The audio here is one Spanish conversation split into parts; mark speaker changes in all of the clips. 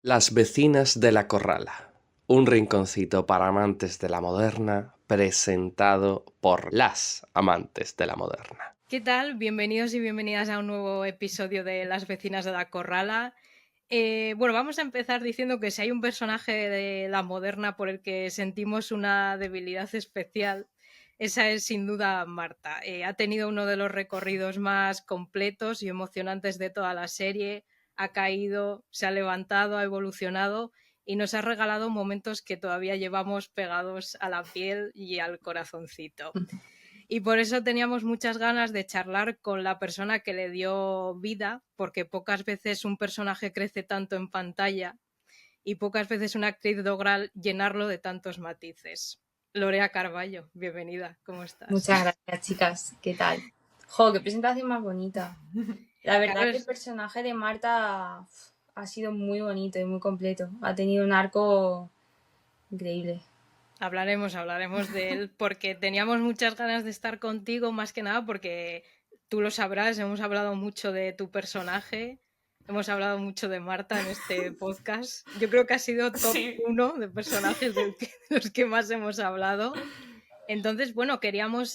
Speaker 1: Las vecinas de la Corrala, un rinconcito para amantes de la moderna, presentado por las amantes de la moderna.
Speaker 2: ¿Qué tal? Bienvenidos y bienvenidas a un nuevo episodio de Las vecinas de la Corrala. Bueno, vamos a empezar diciendo que si hay un personaje de la moderna por el que sentimos una debilidad especial, esa es sin duda Marta. Ha tenido uno de los recorridos más completos y emocionantes de toda la serie, ha caído, se ha levantado, ha evolucionado y nos ha regalado momentos que todavía llevamos pegados a la piel y al corazoncito. Y por eso teníamos muchas ganas de charlar con la persona que le dio vida, porque pocas veces un personaje crece tanto en pantalla y pocas veces una actriz logra llenarlo de tantos matices. Lorea Carballo, bienvenida, ¿cómo estás?
Speaker 3: Muchas gracias, chicas. ¿Qué tal? Jo, qué presentación más bonita. La verdad
Speaker 2: Claro,
Speaker 3: que el personaje de Marta ha sido muy bonito y muy completo. Ha tenido un arco increíble.
Speaker 2: hablaremos de él porque teníamos muchas ganas de estar contigo, más que nada porque tú lo sabrás, hemos hablado mucho de tu personaje, hemos hablado mucho de Marta en este podcast. Yo creo que ha sido top
Speaker 4: Sí.
Speaker 2: 1 de personajes de los que más hemos hablado. Entonces, bueno, queríamos...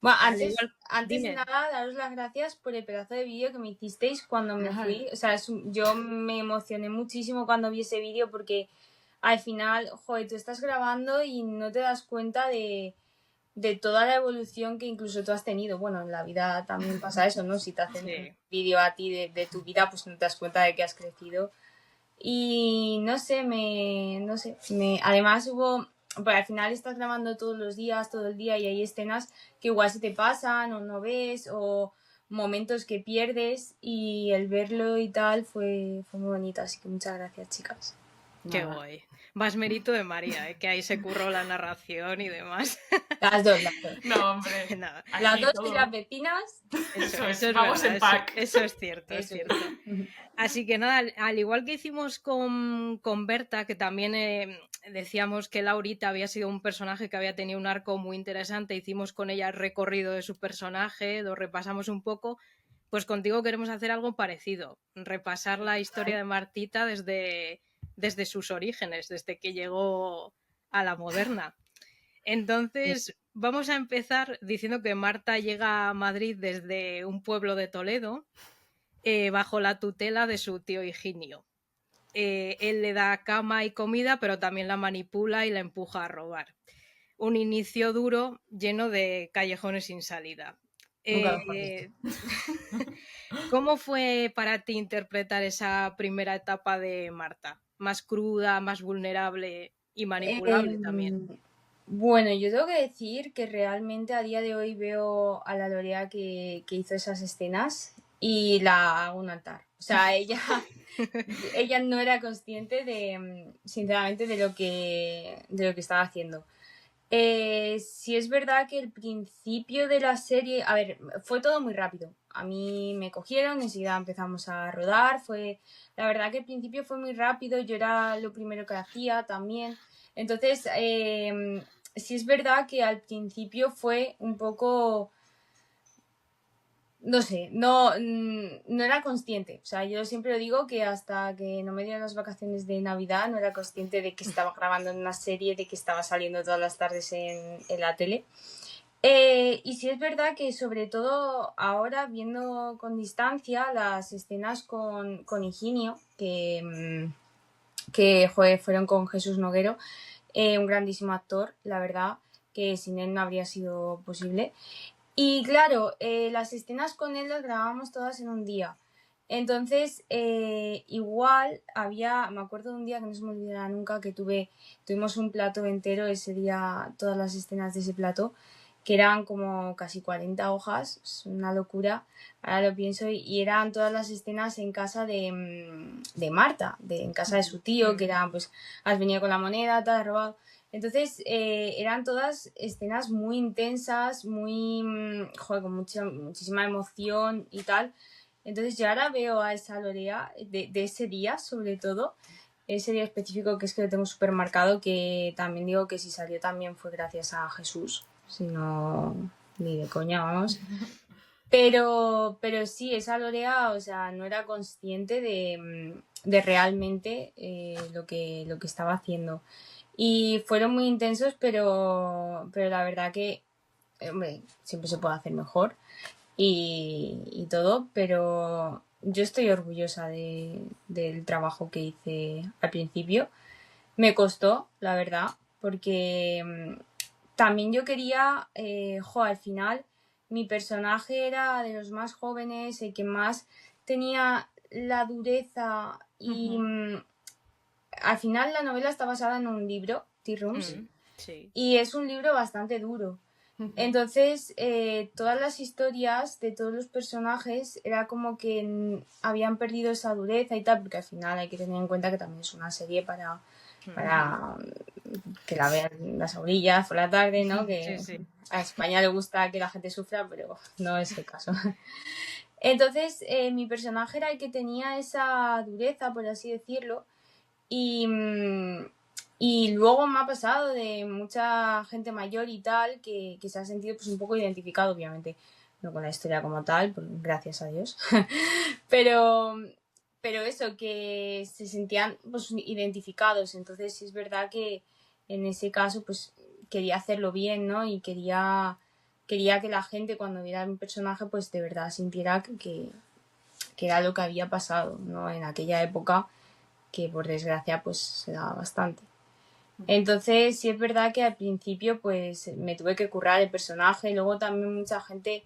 Speaker 3: Bueno,
Speaker 2: al
Speaker 3: antes
Speaker 2: igual,
Speaker 3: de
Speaker 2: dime.
Speaker 3: nada, daros las gracias por el pedazo de vídeo que me hicisteis cuando me fui. O sea, yo me emocioné muchísimo cuando vi ese vídeo porque al final, joder, tú estás grabando y no te das cuenta de toda la evolución que incluso tú has tenido. Bueno, en la vida también pasa eso, ¿no? Si te hacen un
Speaker 2: Sí.
Speaker 3: vídeo a ti de tu vida, pues no te das cuenta de que has crecido. Y no sé, además hubo, pues al final estás grabando todos los días, todo el día, y hay escenas que igual se te pasan o no ves, o momentos que pierdes, y el verlo y tal fue muy bonito, así que muchas gracias, chicas.
Speaker 2: Qué guay. Más mérito de María, que ahí se curró la narración y demás.
Speaker 3: Las dos.
Speaker 4: No, hombre.
Speaker 2: No,
Speaker 3: Las
Speaker 4: Aquí
Speaker 3: dos
Speaker 4: todo.
Speaker 3: y las vecinas.
Speaker 4: Eso es.
Speaker 2: es
Speaker 4: Vamos
Speaker 2: verdad,
Speaker 4: en pack.
Speaker 2: eso es cierto, es
Speaker 3: Eso.
Speaker 2: cierto. Así que nada, al igual que hicimos con Berta, que también decíamos que Laurita había sido un personaje que había tenido un arco muy interesante, hicimos con ella el recorrido de su personaje, lo repasamos un poco, pues contigo queremos hacer algo parecido, repasar la historia de Martita desde sus orígenes, desde que llegó a la moderna. Entonces, vamos a empezar diciendo que Marta llega a Madrid desde un pueblo de Toledo, bajo la tutela de su tío Higinio. Él le da cama y comida, pero también la manipula y la empuja a robar. Un inicio duro, lleno de callejones sin salida.
Speaker 3: Nunca mejor dicho.
Speaker 2: ¿Cómo fue para ti interpretar esa primera etapa de Marta? Más cruda, más vulnerable y manipulable también.
Speaker 3: Bueno, yo tengo que decir que realmente a día de hoy veo a la Lorea que hizo esas escenas y la hago un altar. O sea, ella no era consciente sinceramente, de lo que estaba haciendo. Sí es verdad que el principio de la serie, a ver, fue todo muy rápido. A mí me cogieron, enseguida empezamos a rodar. La verdad que el principio fue muy rápido, yo era lo primero que hacía también. Entonces, sí es verdad que al principio fue un poco, no sé, no era consciente. O sea, yo siempre lo digo que hasta que no me dieron las vacaciones de Navidad no era consciente de que estaba grabando en una serie, de que estaba saliendo todas las tardes en la tele. Y sí es verdad que sobre todo ahora, viendo con distancia las escenas con Higinio, que joder, fueron con Jesús Noguero, un grandísimo actor, la verdad, que sin él no habría sido posible. Y claro, las escenas con él las grabábamos todas en un día. Entonces, igual me acuerdo de un día que no se me olvidará nunca, que tuvimos un plato entero ese día, todas las escenas de ese plato, que eran como casi 40 hojas, es una locura, ahora lo pienso, y eran todas las escenas en casa de Marta, en casa de su tío, que era, pues, has venido con la moneda, te has robado. Entonces, eran todas escenas muy intensas, joder, con muchísima emoción y tal. Entonces, yo ahora veo a esa Lorea de ese día, sobre todo, ese día específico, que es que lo tengo súper marcado, que también digo que si salió también fue gracias a Jesús, si no, ni de coña, vamos. Pero sí, esa Lorea, o sea, no era consciente de realmente lo que estaba haciendo. Y fueron muy intensos, pero la verdad que, hombre, siempre se puede hacer mejor y todo, pero yo estoy orgullosa del trabajo que hice al principio. Me costó, la verdad, porque también yo quería, al final mi personaje era de los más jóvenes, el que más tenía la dureza y al final la novela está basada en un libro, Tea Rooms,
Speaker 2: Sí.
Speaker 3: y es un libro bastante duro. Entonces, todas las historias de todos los personajes era como que habían perdido esa dureza y tal, porque al final hay que tener en cuenta que también es una serie para que la vean las orillas por la tarde, ¿no? Que
Speaker 2: Sí.
Speaker 3: a España le gusta que la gente sufra, pero no es el caso. Entonces, mi personaje era el que tenía esa dureza, por así decirlo, y, y luego me ha pasado de mucha gente mayor y tal que se ha sentido pues un poco identificado, obviamente, no con la historia como tal, pues, gracias a Dios, pero eso, que se sentían pues identificados. Entonces sí es verdad que en ese caso pues quería hacerlo bien, ¿no? Y quería que la gente cuando viera a mi personaje pues de verdad sintiera que era lo que había pasado, ¿no? En aquella época, que por desgracia pues se daba bastante. Entonces sí es verdad que al principio pues me tuve que currar el personaje. Luego también mucha gente,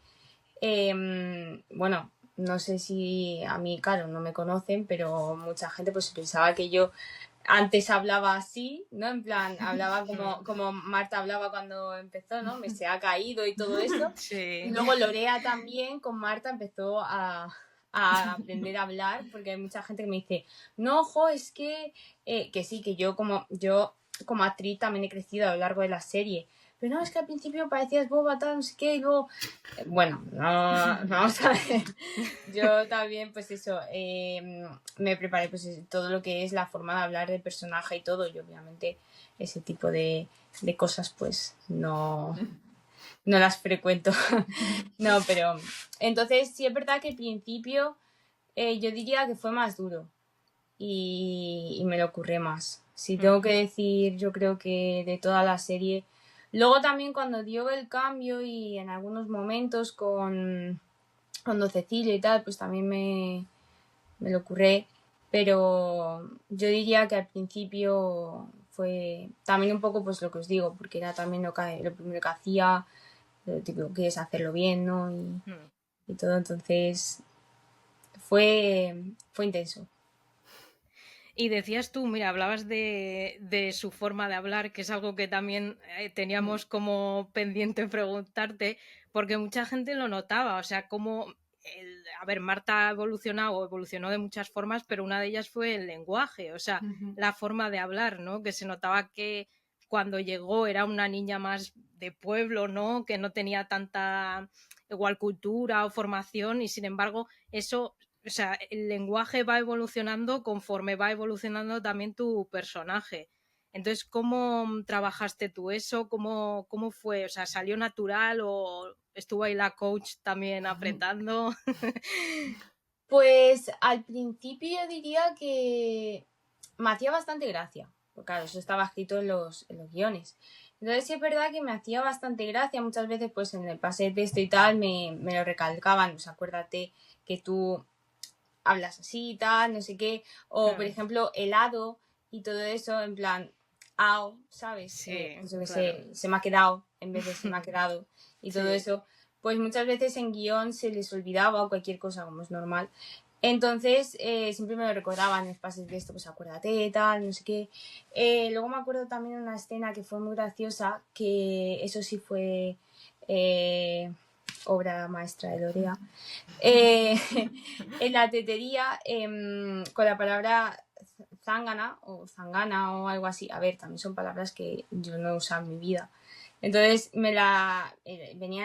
Speaker 3: bueno, no sé si a mí, claro, no me conocen, pero mucha gente pues pensaba que yo antes hablaba así, ¿no? En plan, hablaba como Marta hablaba cuando empezó, ¿no? Me se ha caído y todo eso.
Speaker 2: Sí.
Speaker 3: Y luego Lorea también con Marta empezó a aprender a hablar, porque hay mucha gente que me dice, no, ojo, es que sí, que yo como actriz también he crecido a lo largo de la serie. Pero no, es que al principio parecías boba, tal, no sé qué, y luego... Bueno, no, vamos a ver. Yo también, pues eso, me preparé pues todo lo que es la forma de hablar del personaje y todo, y obviamente ese tipo de cosas pues no las frecuento. No, pero entonces sí es verdad que al principio yo diría que fue más duro y me lo ocurre más. Si tengo que decir, yo creo que de toda la serie. Luego también cuando dio el cambio y en algunos momentos con Cecilia y tal, pues también me lo ocurre. Pero yo diría que al principio fue también un poco pues lo que os digo, porque era también lo primero que hacía, lo típico que es hacerlo bien, ¿no? Y todo, entonces fue intenso.
Speaker 2: Y decías tú, mira, hablabas de su forma de hablar, que es algo que también teníamos como pendiente preguntarte, porque mucha gente lo notaba, o sea, como, a ver, Marta ha evolucionó de muchas formas, pero una de ellas fue el lenguaje, o sea, la forma de hablar, ¿no? Que se notaba que cuando llegó era una niña más de pueblo, ¿no? Que no tenía tanta igual cultura o formación y sin embargo eso, o sea, el lenguaje va evolucionando conforme va evolucionando también tu personaje. Entonces, ¿cómo trabajaste tú eso? ¿Cómo fue? O sea, ¿salió natural o estuvo ahí la coach también apretando?
Speaker 3: Pues al principio yo diría que me hacía bastante gracia, porque claro, eso estaba escrito en los guiones. Entonces sí es verdad que me hacía bastante gracia, muchas veces pues en el pase de texto y tal me lo recalcaban, pues acuérdate que tú hablas así y tal, no sé qué, o por ejemplo helado y todo eso, en plan, ao, ¿sabes?
Speaker 2: Sí,
Speaker 3: pues yo que
Speaker 2: claro.
Speaker 3: sé, se me ha quedado en vez de se me ha quedado y todo eso, pues muchas veces en guión se les olvidaba o cualquier cosa, como es normal. Entonces siempre me lo recordaban en los pases de esto, pues acuérdate, tal, no sé qué. Luego me acuerdo también de una escena que fue muy graciosa, que eso sí fue obra maestra de Lorea. En la tetería, con la palabra zángana o zangana o algo así. A ver, también son palabras que yo no he usado en mi vida. Entonces venía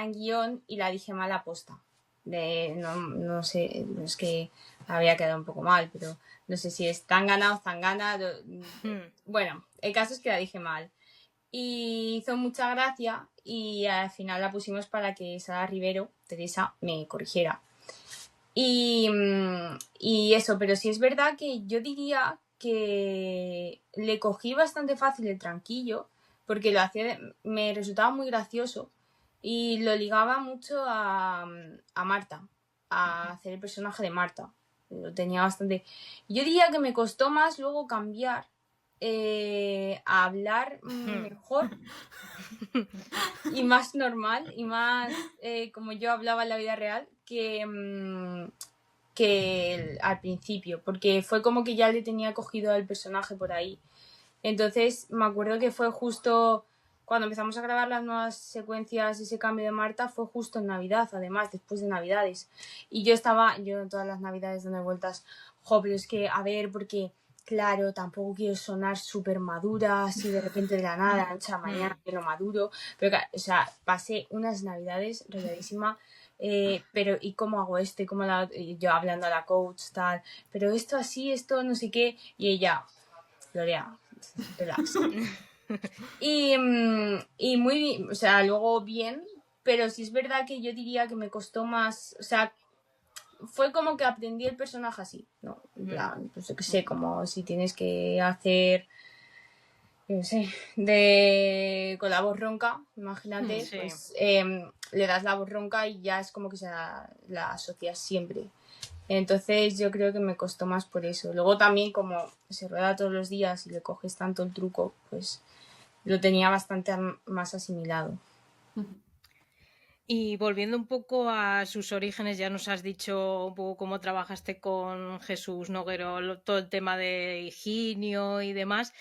Speaker 3: en guión y la dije mal aposta. No sé, es que había quedado un poco mal, pero no sé si es zángana o zangana. Bueno, el caso es que la dije mal. y hizo mucha gracia y al final la pusimos para que Sara Rivero, Teresa, me corrigiera. Y eso, pero sí es verdad que yo diría que le cogí bastante fácil el tranquillo porque lo hacía, me resultaba muy gracioso y lo ligaba mucho a Marta, a hacer el personaje de Marta. Lo tenía bastante. Yo diría que me costó más luego cambiar a hablar mejor y más normal y más como yo hablaba en la vida real que al principio, porque fue como que ya le tenía cogido al personaje por ahí. Entonces me acuerdo que fue justo cuando empezamos a grabar las nuevas secuencias, ese cambio de Marta fue justo en Navidad, además, después de Navidades. Y yo en todas las Navidades dando vueltas, pero es que, a ver, porque, claro, tampoco quiero sonar súper madura, así de repente de la nada, ancha mañana, que no maduro. Pero, o sea, pasé unas Navidades rayadísima. Pero ¿y cómo hago esto? Y yo hablando a la coach, tal, pero esto así, esto no sé qué, y ella, Gloria, relax. Y muy bien, o sea, luego bien, pero sí es verdad que yo diría que me costó más, o sea, fue como que aprendí el personaje así, ¿no? En plan, pues yo qué sé, como si tienes que hacer, yo qué sé, con la voz ronca, imagínate,
Speaker 2: Sí.
Speaker 3: pues le das la voz ronca y ya es como que la asocias siempre. Entonces yo creo que me costó más por eso. Luego también como se rueda todos los días y le coges tanto el truco, pues lo tenía bastante más asimilado.
Speaker 2: Y volviendo un poco a sus orígenes, ya nos has dicho un poco cómo trabajaste con Jesús Noguero, todo el tema de Higinio y demás,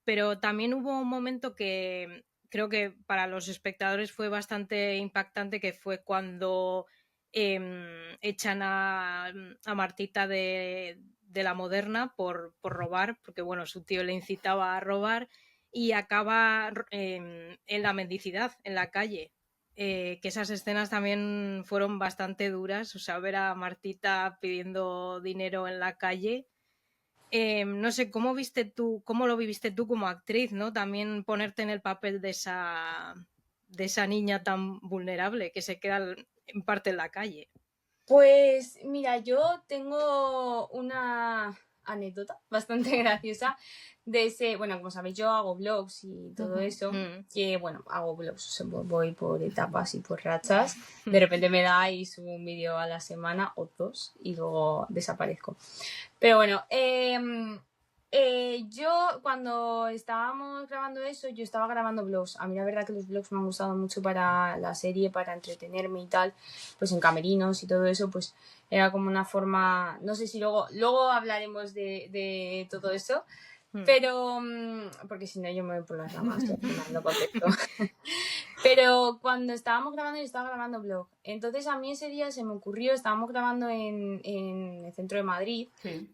Speaker 2: pero también hubo un momento que creo que para los espectadores fue bastante impactante, que fue cuando echan a Martita de la Moderna por robar, porque bueno, su tío le incitaba a robar y acaba en la mendicidad, en la calle. Que esas escenas también fueron bastante duras, o sea, ver a Martita pidiendo dinero en la calle. No sé, cómo lo viviste tú como actriz, ¿no? También ponerte en el papel de esa niña tan vulnerable que se queda en parte en la calle.
Speaker 3: Pues mira, yo tengo una anécdota bastante graciosa de ese, bueno, como sabéis, yo hago vlogs y todo eso, que bueno, hago vlogs, o sea, voy por etapas y por rachas, de repente me da y subo un vídeo a la semana o dos y luego desaparezco. Pero bueno, yo cuando estábamos grabando eso, yo estaba grabando vlogs. A mí la verdad que los vlogs me han gustado mucho para la serie, para entretenerme y tal, pues en camerinos y todo eso, pues era como una forma, no sé si luego hablaremos de todo eso, pero, porque si no yo me voy por las ramas, al final no contesto. Pero cuando estábamos grabando, yo estaba grabando vlog. Entonces a mí ese día se me ocurrió, estábamos grabando en el centro de Madrid.
Speaker 4: Sí.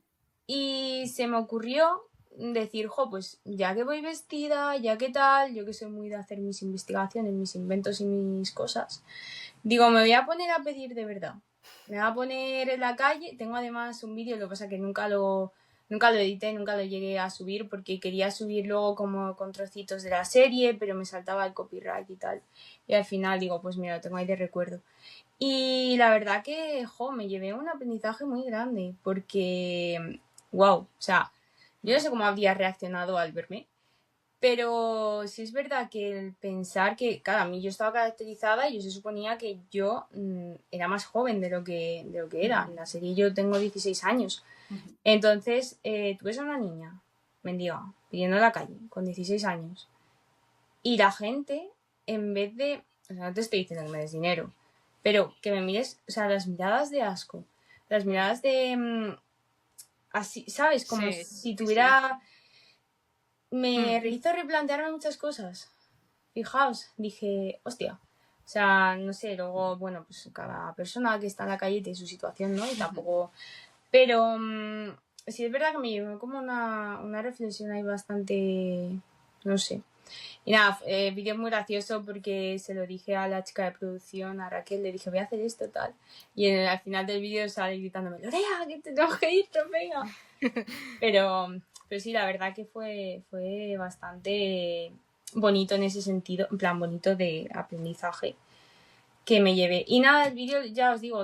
Speaker 3: Y se me ocurrió decir, pues ya que voy vestida, ya que tal, yo que soy muy de hacer mis investigaciones, mis inventos y mis cosas, digo, me voy a poner a pedir de verdad. Me voy a poner en la calle, tengo además un vídeo, lo que pasa es que nunca lo edité, nunca lo llegué a subir porque quería subirlo como con trocitos de la serie, pero me saltaba el copyright y tal. Y al final digo, pues mira, lo tengo ahí de recuerdo. Y la verdad que, me llevé un aprendizaje muy grande porque, wow, o sea, yo no sé cómo habría reaccionado al verme, pero sí es verdad que el pensar que, claro, a mí yo estaba caracterizada y yo se suponía que yo era más joven de lo que era. En la serie yo tengo 16 años. Entonces, tú ves a una niña mendiga pidiendo en la calle con 16 años y la gente, en vez de, o sea, no te estoy diciendo que me des dinero, pero que me mires, o sea, las miradas de asco, las miradas de así, ¿sabes? Como
Speaker 2: Sí,
Speaker 3: si tuviera... Me
Speaker 2: sí.
Speaker 3: hizo replantearme muchas cosas. Fijaos, dije, hostia. O sea, no sé, luego, bueno, pues cada persona que está en la calle tiene su situación, ¿no? Y tampoco... Pero sí es verdad que me llevó como una reflexión ahí bastante... No sé. Y nada, el vídeo es muy gracioso porque se lo dije a la chica de producción, a Raquel, le dije, voy a hacer esto, tal. Y al final del vídeo sale gritándome, Lorea, que tenemos que ir, venga. Pero sí, la verdad que fue bastante bonito en ese sentido, en plan bonito de aprendizaje que me llevé. Y nada, el vídeo, ya os digo,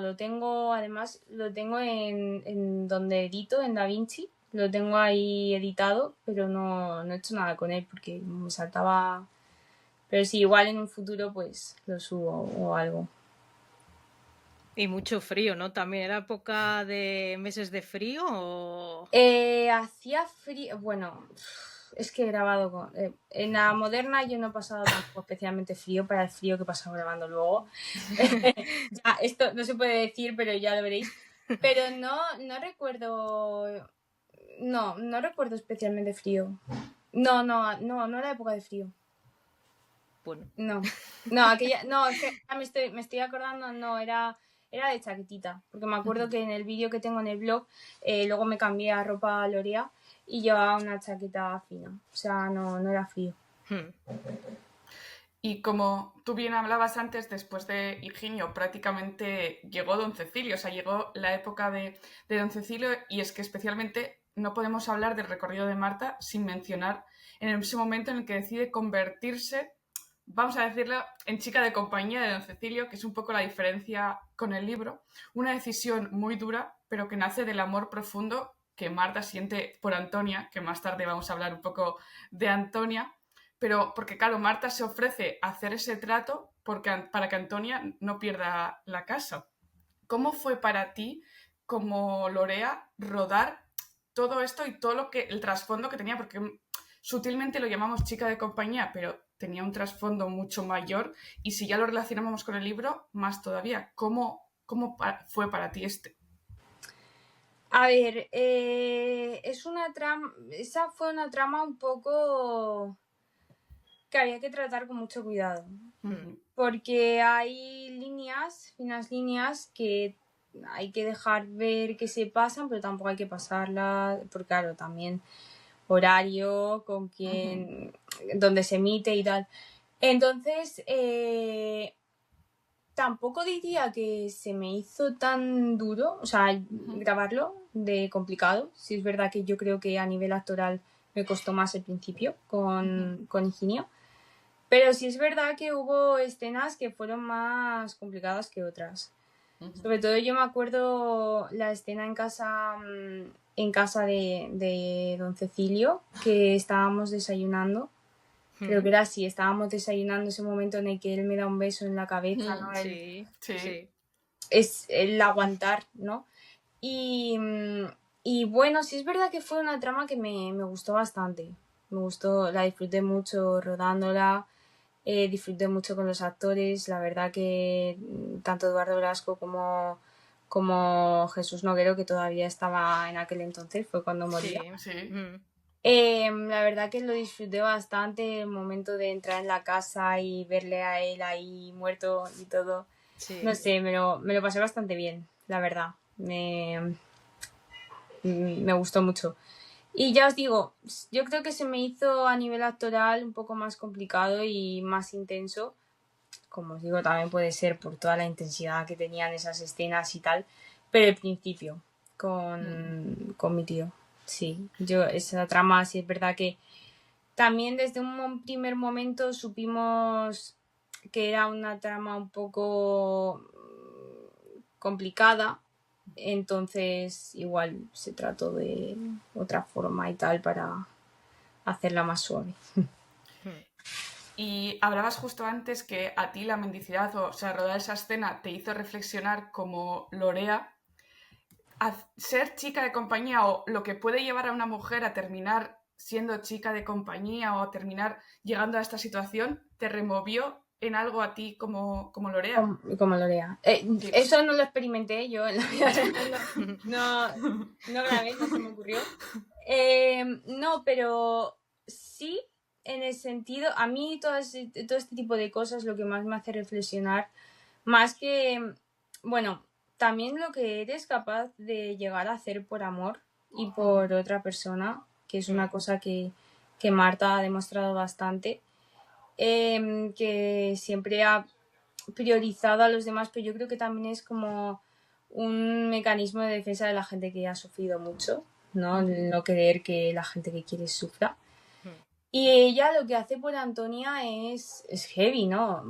Speaker 3: además lo tengo en donde edito, en DaVinci, lo tengo ahí editado, pero no he hecho nada con él porque me saltaba. Pero sí, igual en un futuro pues lo subo o algo.
Speaker 2: Y mucho frío, ¿no? ¿También era época de meses de frío o...?
Speaker 3: Hacía frío, bueno, es que he grabado en la moderna yo no he pasado tampoco especialmente frío para el frío que he pasado grabando luego. Ya, esto no se puede decir, pero ya lo veréis. Pero no recuerdo, no recuerdo especialmente frío. No era época de frío.
Speaker 2: Bueno.
Speaker 3: No, es que me estoy acordando, no, era de chaquetita, porque me acuerdo que en el vídeo que tengo en el blog, luego me cambié a ropa Lorea y llevaba una chaqueta fina, o sea, no era frío.
Speaker 4: Y como tú bien hablabas antes, después de Higinio prácticamente llegó Don Cecilio, o sea, llegó la época de Don Cecilio, y es que especialmente no podemos hablar del recorrido de Marta sin mencionar en ese momento en el que decide convertirse, vamos a decirlo, en chica de compañía de Don Cecilio, que es un poco la diferencia con el libro. Una decisión muy dura, pero que nace del amor profundo que Marta siente por Antonia, que más tarde vamos a hablar un poco de Antonia. Pero porque, claro, Marta se ofrece a hacer ese trato para que Antonia no pierda la casa. ¿Cómo fue para ti, como Lorea, rodar todo esto y todo el trasfondo que tenía? Porque sutilmente lo llamamos chica de compañía, pero tenía un trasfondo mucho mayor, y si ya lo relacionamos con el libro, más todavía. ¿Cómo fue para ti este?
Speaker 3: A ver, esa fue una trama un poco que había que tratar con mucho cuidado, porque hay finas líneas que hay que dejar ver que se pasan, pero tampoco hay que pasarlas, porque claro, también horario, con quién, donde se emite y tal. Entonces, tampoco diría que se me hizo tan duro, o sea, grabarlo de complicado. Sí es verdad que yo creo que a nivel actoral me costó más el principio con Higinio. Pero sí es verdad que hubo escenas que fueron más complicadas que otras. Sobre todo yo me acuerdo la escena en casa de Don Cecilio, que estábamos desayunando. Creo que era así, estábamos desayunando ese momento en el que él me da un beso en la cabeza, ¿no?
Speaker 2: Sí.
Speaker 3: Es el aguantar, ¿no? Y bueno, sí es verdad que fue una trama que me gustó bastante. Me gustó, la disfruté mucho rodándola. Disfruté mucho con los actores, la verdad que tanto Eduardo Blasco como Jesús Noguero, que todavía estaba en aquel entonces, fue cuando moría.
Speaker 4: Sí.
Speaker 3: La verdad que lo disfruté bastante, el momento de entrar en la casa y verle a él ahí muerto y todo.
Speaker 2: Sí.
Speaker 3: No sé, me lo pasé bastante bien, la verdad. Me gustó mucho. Y ya os digo, yo creo que se me hizo a nivel actoral un poco más complicado y más intenso. Como os digo, también puede ser por toda la intensidad que tenían esas escenas y tal. Pero el principio, con mi tío. Sí, esa trama sí es verdad que también desde un primer momento supimos que era una trama un poco complicada. Entonces igual se trató de otra forma y tal para hacerla más suave.
Speaker 4: Y hablabas justo antes que a ti la mendicidad, o sea, rodar esa escena te hizo reflexionar como Lorea. Ser chica de compañía, o lo que puede llevar a una mujer a terminar siendo chica de compañía o terminar llegando a esta situación, ¿te removió en algo a ti como Lorea?
Speaker 3: Como Lorea. Sí. Eso no lo experimenté yo en la vida real. No grabé, no se me ocurrió. No, pero sí, en el sentido, a mí todo este tipo de cosas lo que más me hace reflexionar, más que, bueno, también lo que eres capaz de llegar a hacer por amor y por otra persona, que es una cosa que Marta ha demostrado bastante, que siempre ha priorizado a los demás, pero yo creo que también es como un mecanismo de defensa de la gente que ha sufrido mucho, ¿no? No querer que la gente que quieres sufra. Y ella lo que hace por Antonia es heavy, ¿no?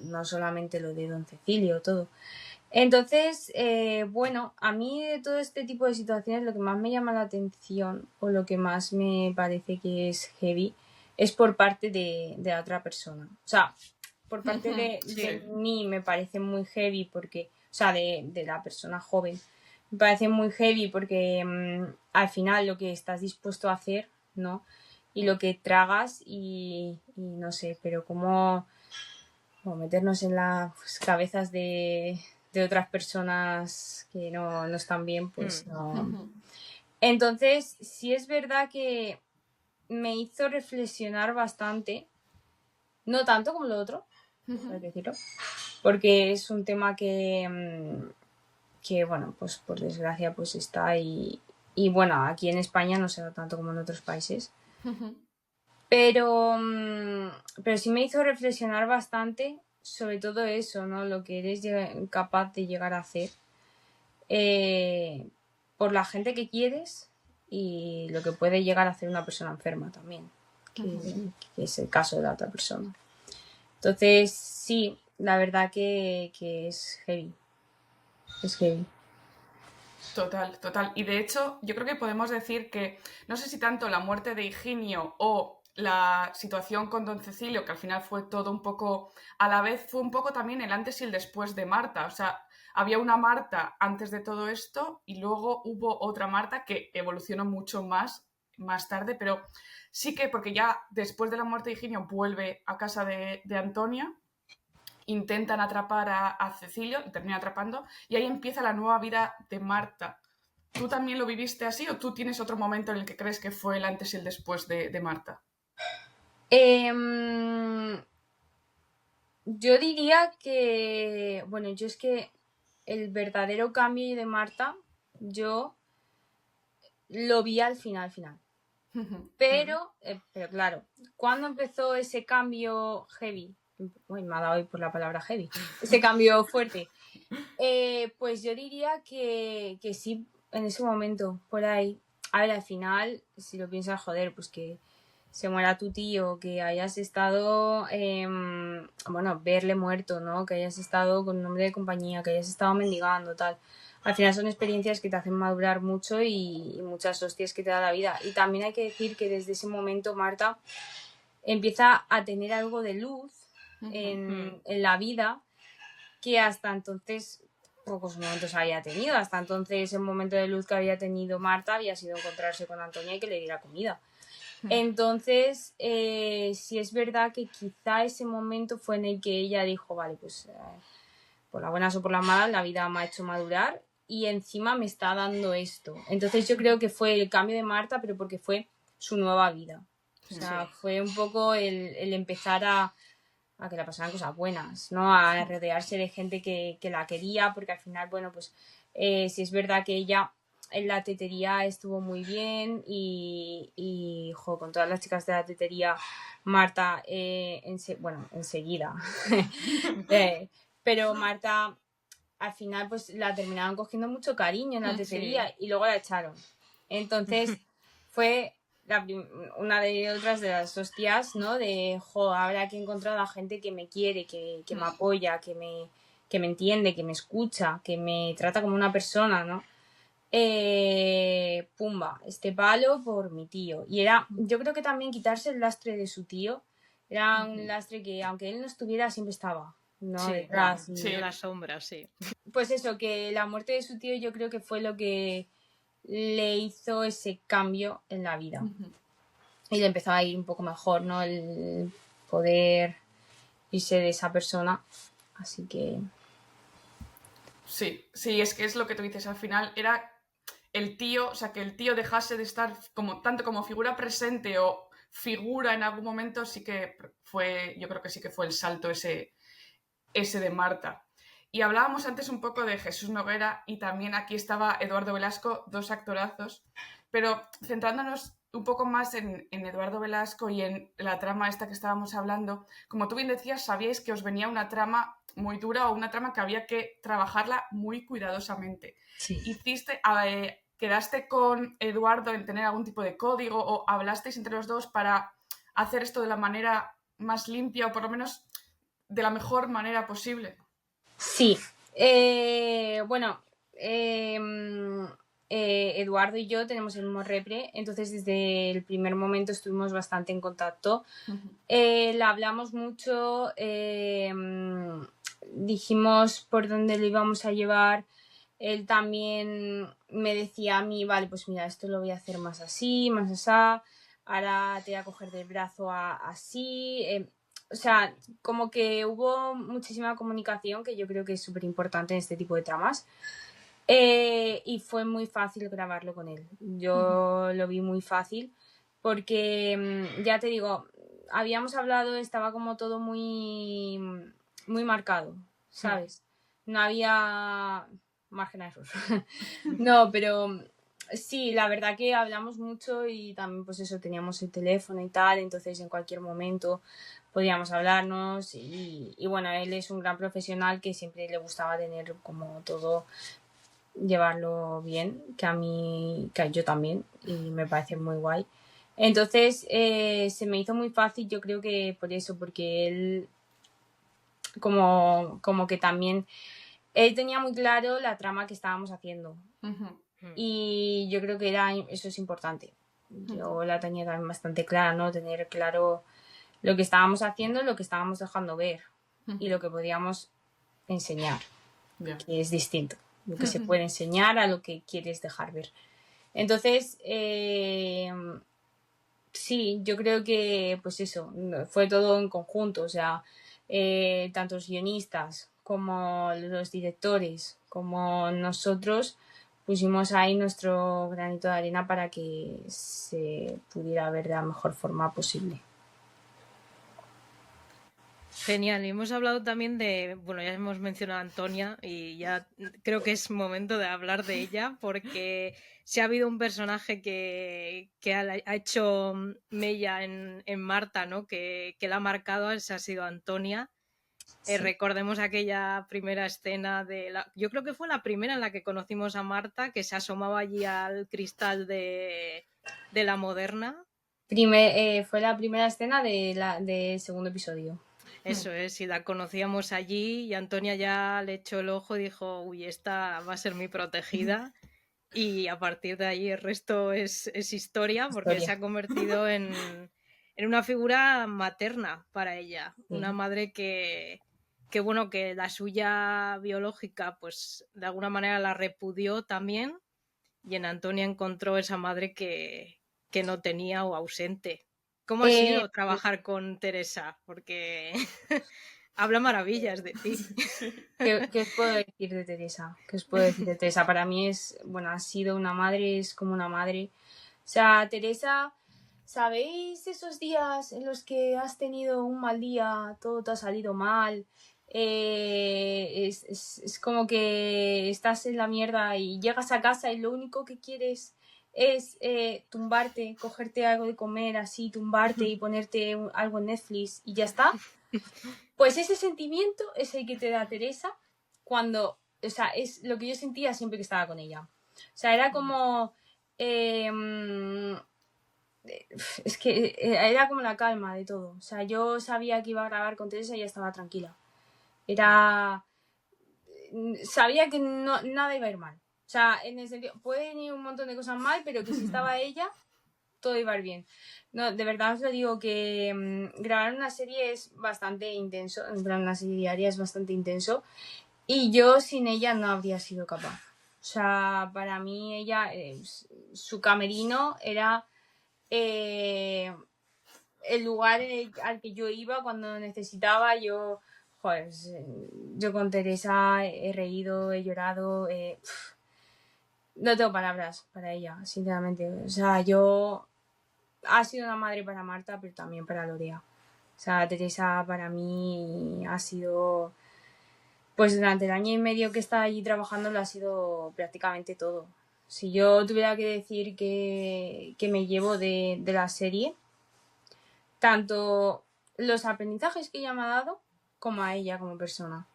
Speaker 3: No solamente lo de Don Cecilio, todo. Entonces, bueno, a mí de todo este tipo de situaciones lo que más me llama la atención o lo que más me parece que es heavy es por parte de la otra persona. O sea, por parte de mí me parece muy heavy porque, o sea, de la persona joven, me parece muy heavy porque al final lo que estás dispuesto a hacer, ¿no? Y lo que tragas y no sé, pero como meternos en las cabezas de otras personas que no están bien, pues no. Entonces, sí es verdad que me hizo reflexionar bastante, no tanto como lo otro, por decirlo, porque es un tema que bueno, pues por desgracia pues está y bueno, aquí en España no se da tanto como en otros países. Pero sí me hizo reflexionar bastante sobre todo eso, ¿no? Lo que eres capaz de llegar a hacer por la gente que quieres y lo que puede llegar a hacer una persona enferma también, que es el caso de la otra persona. Entonces, sí, la verdad que es heavy. Es heavy.
Speaker 4: Total, total. Y de hecho, yo creo que podemos decir que, no sé si tanto la muerte de Higinio o la situación con Don Cecilio, que al final fue todo un poco, a la vez fue un poco también el antes y el después de Marta. O sea, había una Marta antes de todo esto y luego hubo otra Marta que evolucionó mucho más tarde, pero sí que porque ya después de la muerte de Higinio vuelve a casa de Antonia, intentan atrapar a Cecilio, y termina atrapando, y ahí empieza la nueva vida de Marta. ¿Tú también lo viviste así o tú tienes otro momento en el que crees que fue el antes y el después de Marta?
Speaker 3: Yo diría que, bueno, yo es que el verdadero cambio de Marta, yo lo vi al final. Pero claro, ¿cuándo empezó ese cambio heavy? Uy, me ha dado hoy por la palabra heavy. Ese cambio fuerte. Pues yo diría que sí, en ese momento, por ahí. A ver, al final, si lo piensas, joder, pues que se muera tu tío, que hayas estado, bueno, verle muerto, ¿no? Que hayas estado con nombre de compañía, que hayas estado mendigando, tal. Al final son experiencias que te hacen madurar mucho y muchas hostias que te da la vida. Y también hay que decir que desde ese momento Marta empieza a tener algo de luz en la vida que hasta entonces pocos momentos había tenido. Hasta entonces el momento de luz que había tenido Marta había sido encontrarse con Antonia y que le diera comida. Entonces, sí es verdad que quizá ese momento fue en el que ella dijo, vale, pues por las buenas o por las malas, la vida me ha hecho madurar y encima me está dando esto. Entonces yo creo que fue el cambio de Marta, pero porque fue su nueva vida. O sea, fue un poco el empezar a que le pasaran cosas buenas, ¿no? A rodearse de gente que la quería, porque al final, bueno, pues sí es verdad que ella en la tetería estuvo muy bien y con todas las chicas de la tetería, Marta, enseguida. Pero Marta, al final, pues la terminaron cogiendo mucho cariño en la tetería y luego la echaron. Entonces, fue una de otras de las hostias, ¿no? De, ahora que he encontrado a gente que me quiere, que me apoya, que me entiende, que me escucha, que me trata como una persona, ¿no? Pumba, este palo por mi tío. Y yo creo que también quitarse el lastre de su tío, era un lastre que aunque él no estuviera, siempre estaba, ¿no?
Speaker 2: Sí,
Speaker 3: detrás.
Speaker 2: en la sombra, sí.
Speaker 3: Pues eso, que la muerte de su tío yo creo que fue lo que le hizo ese cambio en la vida. Y le empezó a ir un poco mejor, ¿no? El poder irse de esa persona. Así que...
Speaker 4: Sí, es que es lo que tú dices. Al final era el tío, o sea, que el tío dejase de estar tanto como figura presente o figura en algún momento, sí que fue, yo creo que sí que fue el salto ese de Marta. Y hablábamos antes un poco de Jesús Noguera y también aquí estaba Eduardo Velasco, dos actorazos, pero centrándonos un poco más en Eduardo Velasco y en la trama esta que estábamos hablando, como tú bien decías, sabíais que os venía una trama muy dura o una trama que había que trabajarla muy cuidadosamente.
Speaker 3: Sí.
Speaker 4: ¿Quedaste con Eduardo en tener algún tipo de código o hablasteis entre los dos para hacer esto de la manera más limpia o por lo menos de la mejor manera posible?
Speaker 3: Sí, bueno, Eduardo y yo tenemos el mismo repre, entonces desde el primer momento estuvimos bastante en contacto. Le hablamos mucho, dijimos por dónde lo íbamos a llevar. Él también me decía a mí, vale, pues mira, esto lo voy a hacer más así, más así, ahora te voy a coger del brazo así. O sea, como que hubo muchísima comunicación que yo creo que es súper importante en este tipo de tramas. Y fue muy fácil grabarlo con él. Yo lo vi muy fácil porque, ya te digo, habíamos hablado, estaba como todo muy, muy marcado, ¿sabes? No había margen a error. No, pero sí, la verdad que hablamos mucho y también pues eso, teníamos el teléfono y tal, entonces en cualquier momento podíamos hablarnos y bueno, él es un gran profesional que siempre le gustaba tener como todo, llevarlo bien, que yo también, y me parece muy guay. Entonces se me hizo muy fácil, yo creo que por eso, porque él como que también, él tenía muy claro la trama que estábamos haciendo. Y yo creo que eso es importante. Yo la tenía también bastante clara, ¿no? Tener claro lo que estábamos haciendo, lo que estábamos dejando ver y lo que podíamos enseñar, que es distinto. Lo que se puede enseñar a lo que quieres dejar ver. Entonces, sí, yo creo que pues eso, fue todo en conjunto, o sea, tanto los guionistas como los directores, como nosotros, pusimos ahí nuestro granito de arena para que se pudiera ver de la mejor forma posible.
Speaker 2: Genial, y hemos hablado también bueno, ya hemos mencionado a Antonia y ya creo que es momento de hablar de ella porque si ha habido un personaje que ha hecho mella en Marta, ¿no? Que la ha marcado, esa ha sido Antonia.
Speaker 3: Sí.
Speaker 2: Recordemos aquella primera escena yo creo que fue la primera en la que conocimos a Marta, que se asomaba allí al cristal de la Moderna.
Speaker 3: Fue la primera escena del segundo episodio.
Speaker 2: Eso es, y la conocíamos allí y Antonia ya le echó el ojo y dijo, uy, esta va a ser mi protegida. Y a partir de ahí el resto es historia porque se ha convertido en una figura materna para ella. Sí. Una madre que bueno, que la suya biológica pues de alguna manera la repudió también y en Antonia encontró esa madre que no tenía o ausente. ¿Cómo ha sido trabajar con Teresa? Porque habla maravillas de ti.
Speaker 3: ¿Qué os puedo decir de Teresa? ¿Qué os puedo decir de Teresa? Para mí ha sido una madre, es como una madre. O sea, Teresa, ¿sabéis esos días en los que has tenido un mal día, todo te ha salido mal? Es como que estás en la mierda y llegas a casa y lo único que quieres es tumbarte, cogerte algo de comer así, tumbarte y ponerte algo en Netflix y ya está. Pues ese sentimiento es el que te da Teresa cuando, o sea, es lo que yo sentía siempre que estaba con ella. O sea, era como, es que era como la calma de todo. O sea, yo sabía que iba a grabar con Teresa y ya estaba tranquila. Sabía que nada iba a ir mal. O sea, en el sentido, pueden ir un montón de cosas mal, pero que si estaba ella, todo iba a ir bien. No, de verdad os lo digo que grabar una serie es bastante intenso, en plan una serie diaria es bastante intenso y yo sin ella no habría sido capaz. O sea, para mí ella, su camerino era el lugar al que yo iba cuando necesitaba. Yo con Teresa he reído, he llorado, no tengo palabras para ella, sinceramente. O sea, ha sido una madre para Marta, pero también para Lorea. O sea, Teresa para mí ha sido, pues durante el año y medio que está allí trabajando, lo ha sido prácticamente todo. Si yo tuviera que decir que me llevo de la serie, tanto los aprendizajes que ella me ha dado, como a ella como persona.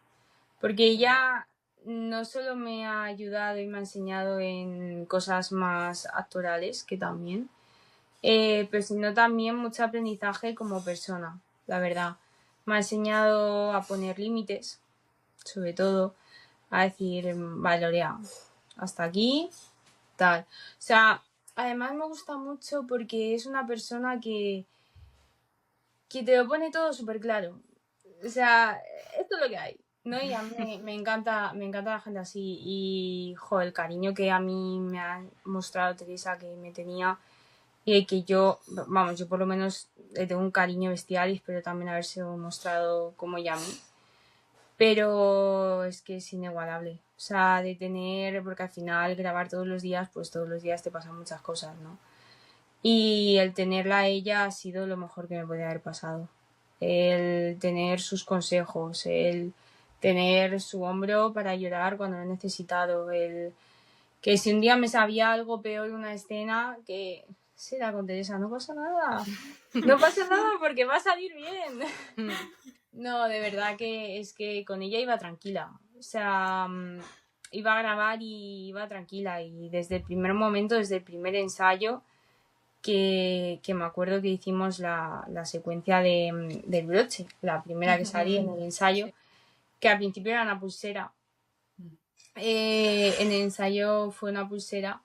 Speaker 3: Porque ella no solo me ha ayudado y me ha enseñado en cosas más actorales, que también, pero sino también mucho aprendizaje como persona, la verdad. Me ha enseñado a poner límites, sobre todo, a decir, Valorea, hasta aquí, tal. O sea, además me gusta mucho porque es una persona que te lo pone todo súper claro. O sea, esto es lo que hay, ¿no? Y a mí me encanta la gente así. Y, el cariño que a mí me ha mostrado Teresa, que me tenía, y que yo, vamos, yo por lo menos le tengo un cariño bestial y espero también haberse mostrado como ella a mí. Pero es que es inigualable. O sea, de tener, porque al final grabar todos los días, pues todos los días te pasan muchas cosas, ¿no? Y el tenerla a ella ha sido lo mejor que me podía haber pasado. El tener sus consejos, el tener su hombro para llorar cuando lo he necesitado, el que si un día me sabía algo peor de una escena, que será con Teresa, no pasa nada. No pasa nada porque va a salir bien. No, de verdad que es que con ella iba tranquila. O sea, iba a grabar y iba tranquila. Y desde el primer momento, desde el primer ensayo, que me acuerdo que hicimos la secuencia del broche, la primera que salí en el ensayo, que al principio era una pulsera. En el ensayo fue una pulsera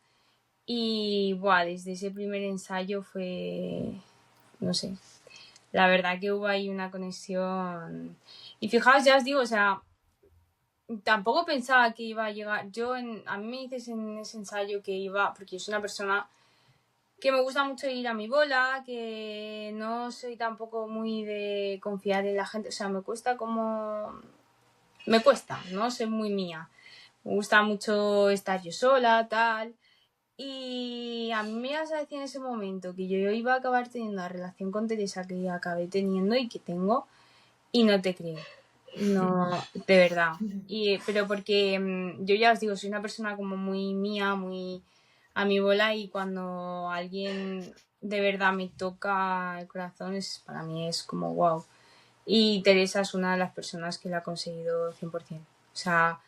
Speaker 3: y desde ese primer ensayo fue, no sé, la verdad que hubo ahí una conexión. Y fijaos, ya os digo, o sea, tampoco pensaba que iba a llegar. A mí me dices en ese ensayo que iba, porque yo soy una persona que me gusta mucho ir a mi bola, que no soy tampoco muy de confiar en la gente, o sea, me cuesta, ¿no? Soy muy mía. Me gusta mucho estar yo sola, tal. Y a mí me ibas a decir en ese momento que yo iba a acabar teniendo la relación con Teresa que acabé teniendo y que tengo, y no te creo. No, de verdad. Pero porque yo ya os digo, soy una persona como muy mía, muy a mi bola, y cuando alguien de verdad me toca el corazón, para mí es como wow. Y Teresa es una de las personas que lo ha conseguido 100%. O sea,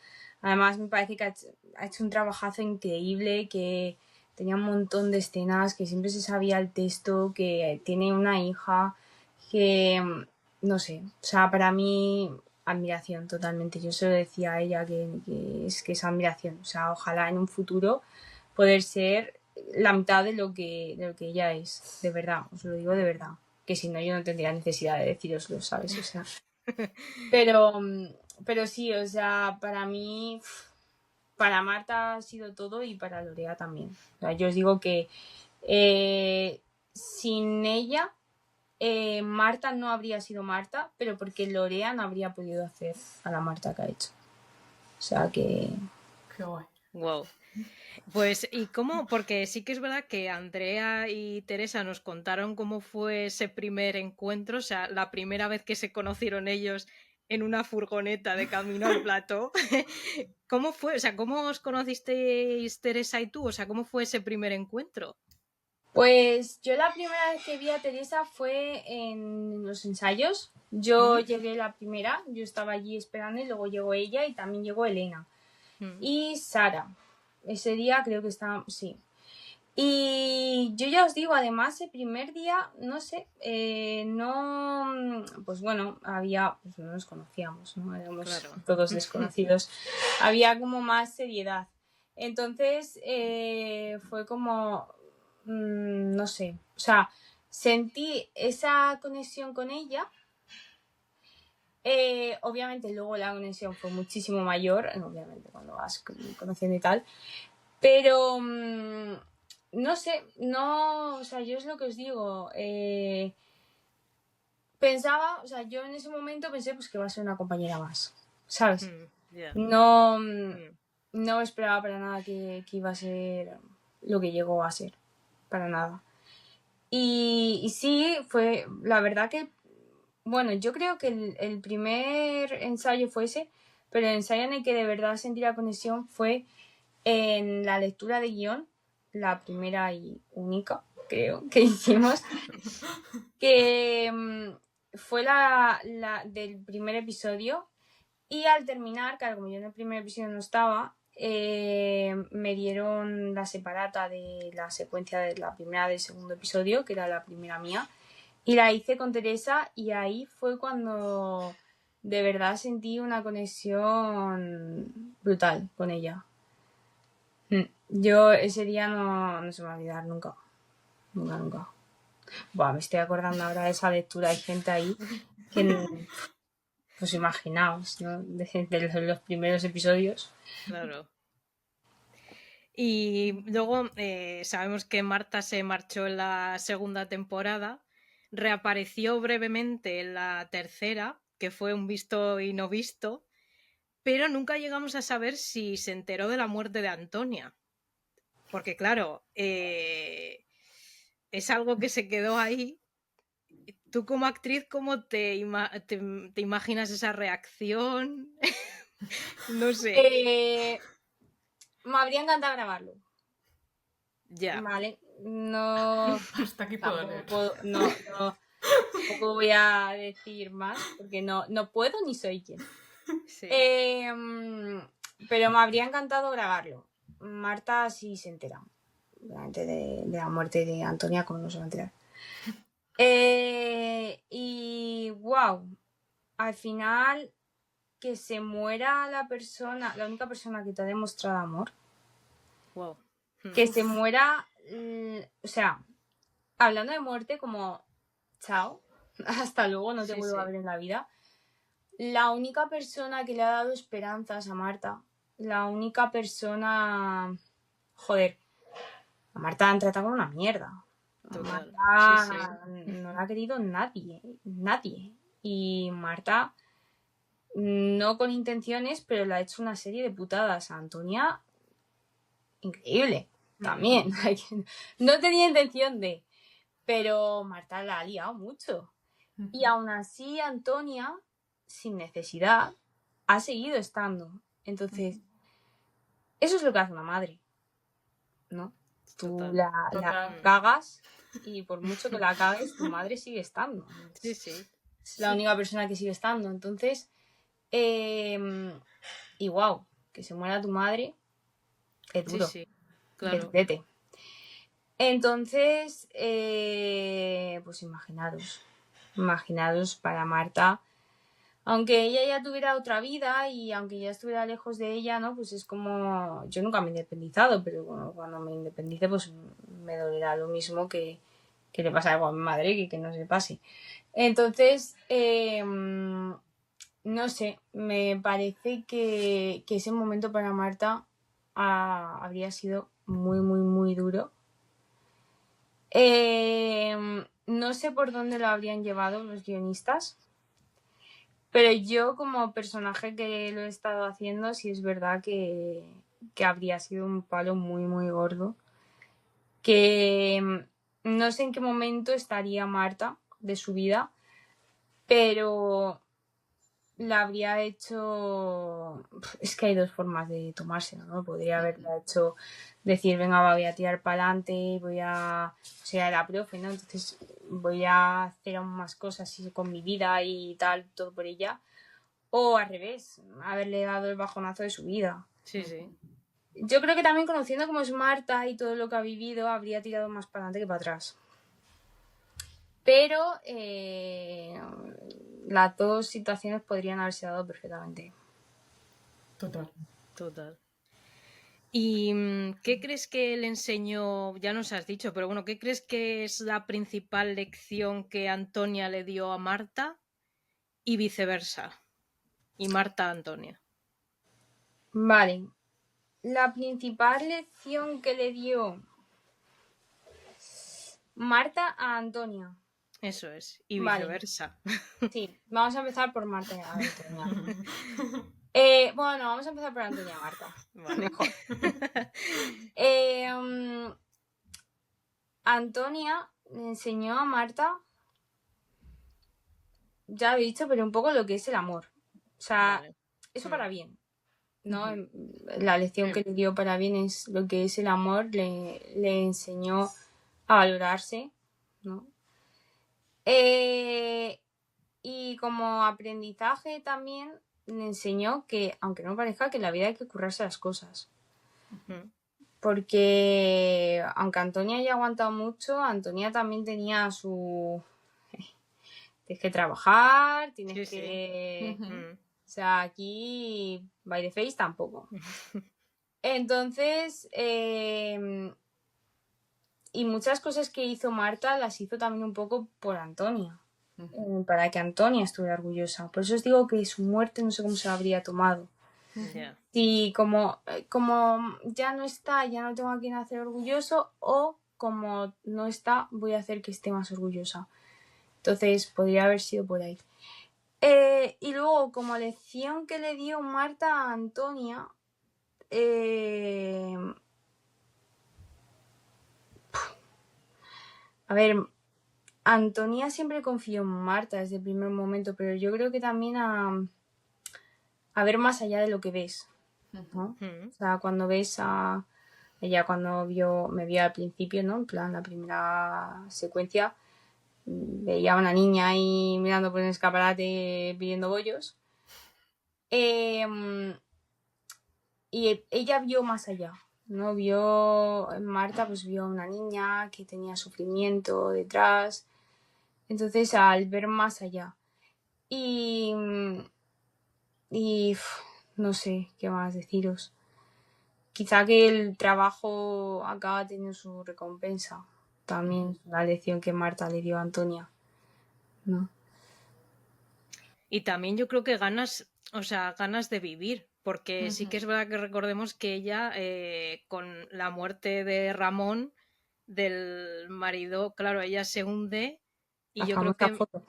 Speaker 3: además me parece que ha hecho un trabajazo increíble, que tenía un montón de escenas, que siempre se sabía el texto, que tiene una hija, que no sé, o sea, para mí admiración totalmente. Yo se lo decía a ella que es admiración. O sea, ojalá en un futuro poder ser la mitad de lo que ella es, de verdad, os lo digo de verdad. Que si no, yo no tendría necesidad de deciroslo, ¿sabes? O sea, pero sí, o sea, para mí, para Marta ha sido todo y para Lorea también. O sea, yo os digo que sin ella, Marta no habría sido Marta, pero porque Lorea no habría podido hacer a la Marta que ha hecho. O sea que...
Speaker 4: Qué guay.
Speaker 2: Wow. Pues, ¿y cómo? Porque sí que es verdad que Andrea y Teresa nos contaron cómo fue ese primer encuentro, o sea, la primera vez que se conocieron ellos en una furgoneta de camino al plató. ¿Cómo fue? O sea, ¿cómo os conocisteis Teresa y tú? O sea, ¿cómo fue ese primer encuentro?
Speaker 3: Pues yo la primera vez que vi a Teresa fue en los ensayos. Yo llegué la primera, yo estaba allí esperando y luego llegó ella y también llegó Elena. Y Sara. Ese día creo que estaba, sí. Y yo ya os digo, además, el primer día, no sé, no, pues bueno, pues no nos conocíamos, ¿no? Éramos todos desconocidos. Había como más seriedad. Entonces, fue como, no sé, o sea, sentí esa conexión con ella. Obviamente luego la conexión fue muchísimo mayor, obviamente cuando vas conociendo y tal, pero no sé, no, o sea, yo es lo que os digo, pensaba, o sea, yo en ese momento pensé pues que va a ser una compañera más, ¿sabes? No, no esperaba para nada que iba a ser lo que llegó a ser, para nada. Y sí, fue, la verdad que, bueno, yo creo que el primer ensayo fue ese, pero el ensayo en el que de verdad sentí la conexión fue en la lectura de guión, la primera y única, creo, que hicimos, que fue la del primer episodio. Y al terminar, claro, como yo en el primer episodio no estaba, me dieron la separata de la secuencia de la primera del segundo episodio, que era la primera mía, y la hice con Teresa, y ahí fue cuando de verdad sentí una conexión brutal con ella. Yo ese día no se me va a olvidar nunca. Nunca. Buah, me estoy acordando ahora de esa lectura. Hay gente ahí que, pues imaginaos, ¿no? De los primeros episodios.
Speaker 2: Claro. Y luego sabemos que Marta se marchó en la segunda temporada, reapareció brevemente en la tercera, que fue un visto y no visto, pero nunca llegamos a saber si se enteró de la muerte de Antonia. Porque claro, es algo que se quedó ahí. Tú como actriz, ¿cómo te imaginas esa reacción? No sé.
Speaker 3: Me habría encantado grabarlo.
Speaker 2: Ya.
Speaker 3: Vale. No.
Speaker 4: Hasta aquí puedo leer.
Speaker 3: Tampoco voy a decir más porque no puedo ni soy quien.
Speaker 2: Sí.
Speaker 3: Pero me habría encantado grabarlo. Marta sí se entera. Obviamente de la muerte de Antonia, como no se va a enterar. Y wow. Al final, que se muera la única persona que te ha demostrado amor.
Speaker 2: Wow.
Speaker 3: Que se muera. O sea, hablando de muerte, como chao, hasta luego, no te vuelvo a ver en la vida. La única persona que le ha dado esperanzas a Marta, la única persona. Joder, a Marta la han tratado como una mierda.
Speaker 2: Total.
Speaker 3: Marta no la ha querido nadie. Y Marta, no con intenciones, pero le ha hecho una serie de putadas a Antonia. Increíble. También. No tenía intención de. Pero Marta la ha liado mucho. Y aún así, Antonia, sin necesidad, ha seguido estando. Entonces, eso es lo que hace una madre, ¿no? Tú la cagas y por mucho que la cagues, tu madre sigue estando.
Speaker 2: Sí.
Speaker 3: Es la única persona que sigue estando. Entonces, y wow, que se muera tu madre, es duro.
Speaker 2: Sí, claro.
Speaker 3: Vete. Entonces, pues imaginaros para Marta, aunque ella ya tuviera otra vida y aunque ya estuviera lejos de ella, ¿no? Pues es como, yo nunca me he independizado, pero bueno, cuando me independice, pues me dolerá lo mismo que le pasa a mi madre, que no se pase. Entonces, no sé, me parece que ese momento para Marta habría sido muy, muy, muy duro. No sé por dónde lo habrían llevado los guionistas, pero yo como personaje que lo he estado haciendo, sí es verdad que habría sido un palo muy, muy gordo. Que no sé en qué momento estaría Marta de su vida, pero la habría hecho. Es que hay dos formas de tomárselo, ¿no? Podría haberla hecho decir, venga, voy a tirar para adelante, o sea, la profe, ¿no? Entonces voy a hacer aún más cosas con mi vida y tal, todo por ella. O al revés, haberle dado el bajonazo de su vida.
Speaker 2: Sí.
Speaker 3: Yo creo que también conociendo cómo es Marta y todo lo que ha vivido, habría tirado más para adelante que para atrás. Pero las dos situaciones podrían haberse dado perfectamente.
Speaker 4: Total.
Speaker 2: ¿Y qué crees que le enseñó? Ya nos has dicho, pero bueno, ¿qué crees que es la principal lección que Antonia le dio a Marta y viceversa? Y Marta a Antonia.
Speaker 3: Vale. La principal lección que le dio Marta a Antonia.
Speaker 2: Eso es. Y viceversa.
Speaker 3: Vale. Sí, vamos a empezar por Marta y Antonia. Bueno, vamos a empezar por Antonia y Marta.
Speaker 2: Vale.
Speaker 3: Mejor. Antonia le enseñó a Marta, ya lo he dicho, pero un poco lo que es el amor. O sea, eso para bien, ¿no? La lección que le dio para bien es lo que es el amor, le enseñó a valorarse, ¿no? Y como aprendizaje también me enseñó que, aunque no parezca, que en la vida hay que currarse las cosas.
Speaker 2: Ujú.
Speaker 3: Porque aunque Antonia haya aguantado mucho, Antonia también tenía su... Tienes que trabajar, tienes
Speaker 2: Sí,
Speaker 3: que...
Speaker 4: Ujú.
Speaker 2: Mm.
Speaker 3: O sea, aquí by the face tampoco. Entonces, y muchas cosas que hizo Marta las hizo también un poco por Antonia,
Speaker 4: Ujú.
Speaker 3: para que Antonia estuviera orgullosa. Por eso os digo que su muerte no sé cómo se la habría tomado.
Speaker 2: Ya.
Speaker 3: Si como ya no está, ya no tengo a quien hacer orgulloso, o como no está, voy a hacer que esté más orgullosa. Entonces, podría haber sido por ahí. Y luego, como lección que le dio Marta a Antonia, a ver, Antonia siempre confió en Marta desde el primer momento, pero yo creo que también a ver más allá de lo que ves, ¿no?
Speaker 2: Mm.
Speaker 3: O sea, cuando ves a ella, cuando me vio al principio, ¿no? En plan, la primera secuencia, veía a una niña ahí mirando por un escaparate pidiendo bollos. Y ella vio más allá, ¿no? Marta pues vio a una niña que tenía sufrimiento detrás. Entonces, al ver más allá. Y no sé qué más deciros. Quizá que el trabajo acaba teniendo su recompensa. También la lección que Marta le dio a Antonia, ¿no?
Speaker 2: Y también yo creo que ganas de vivir, porque sí que es verdad que recordemos que ella, con la muerte de Ramón, del marido, claro, ella se hunde y
Speaker 3: La
Speaker 2: yo creo
Speaker 3: famosa
Speaker 2: que
Speaker 3: foto.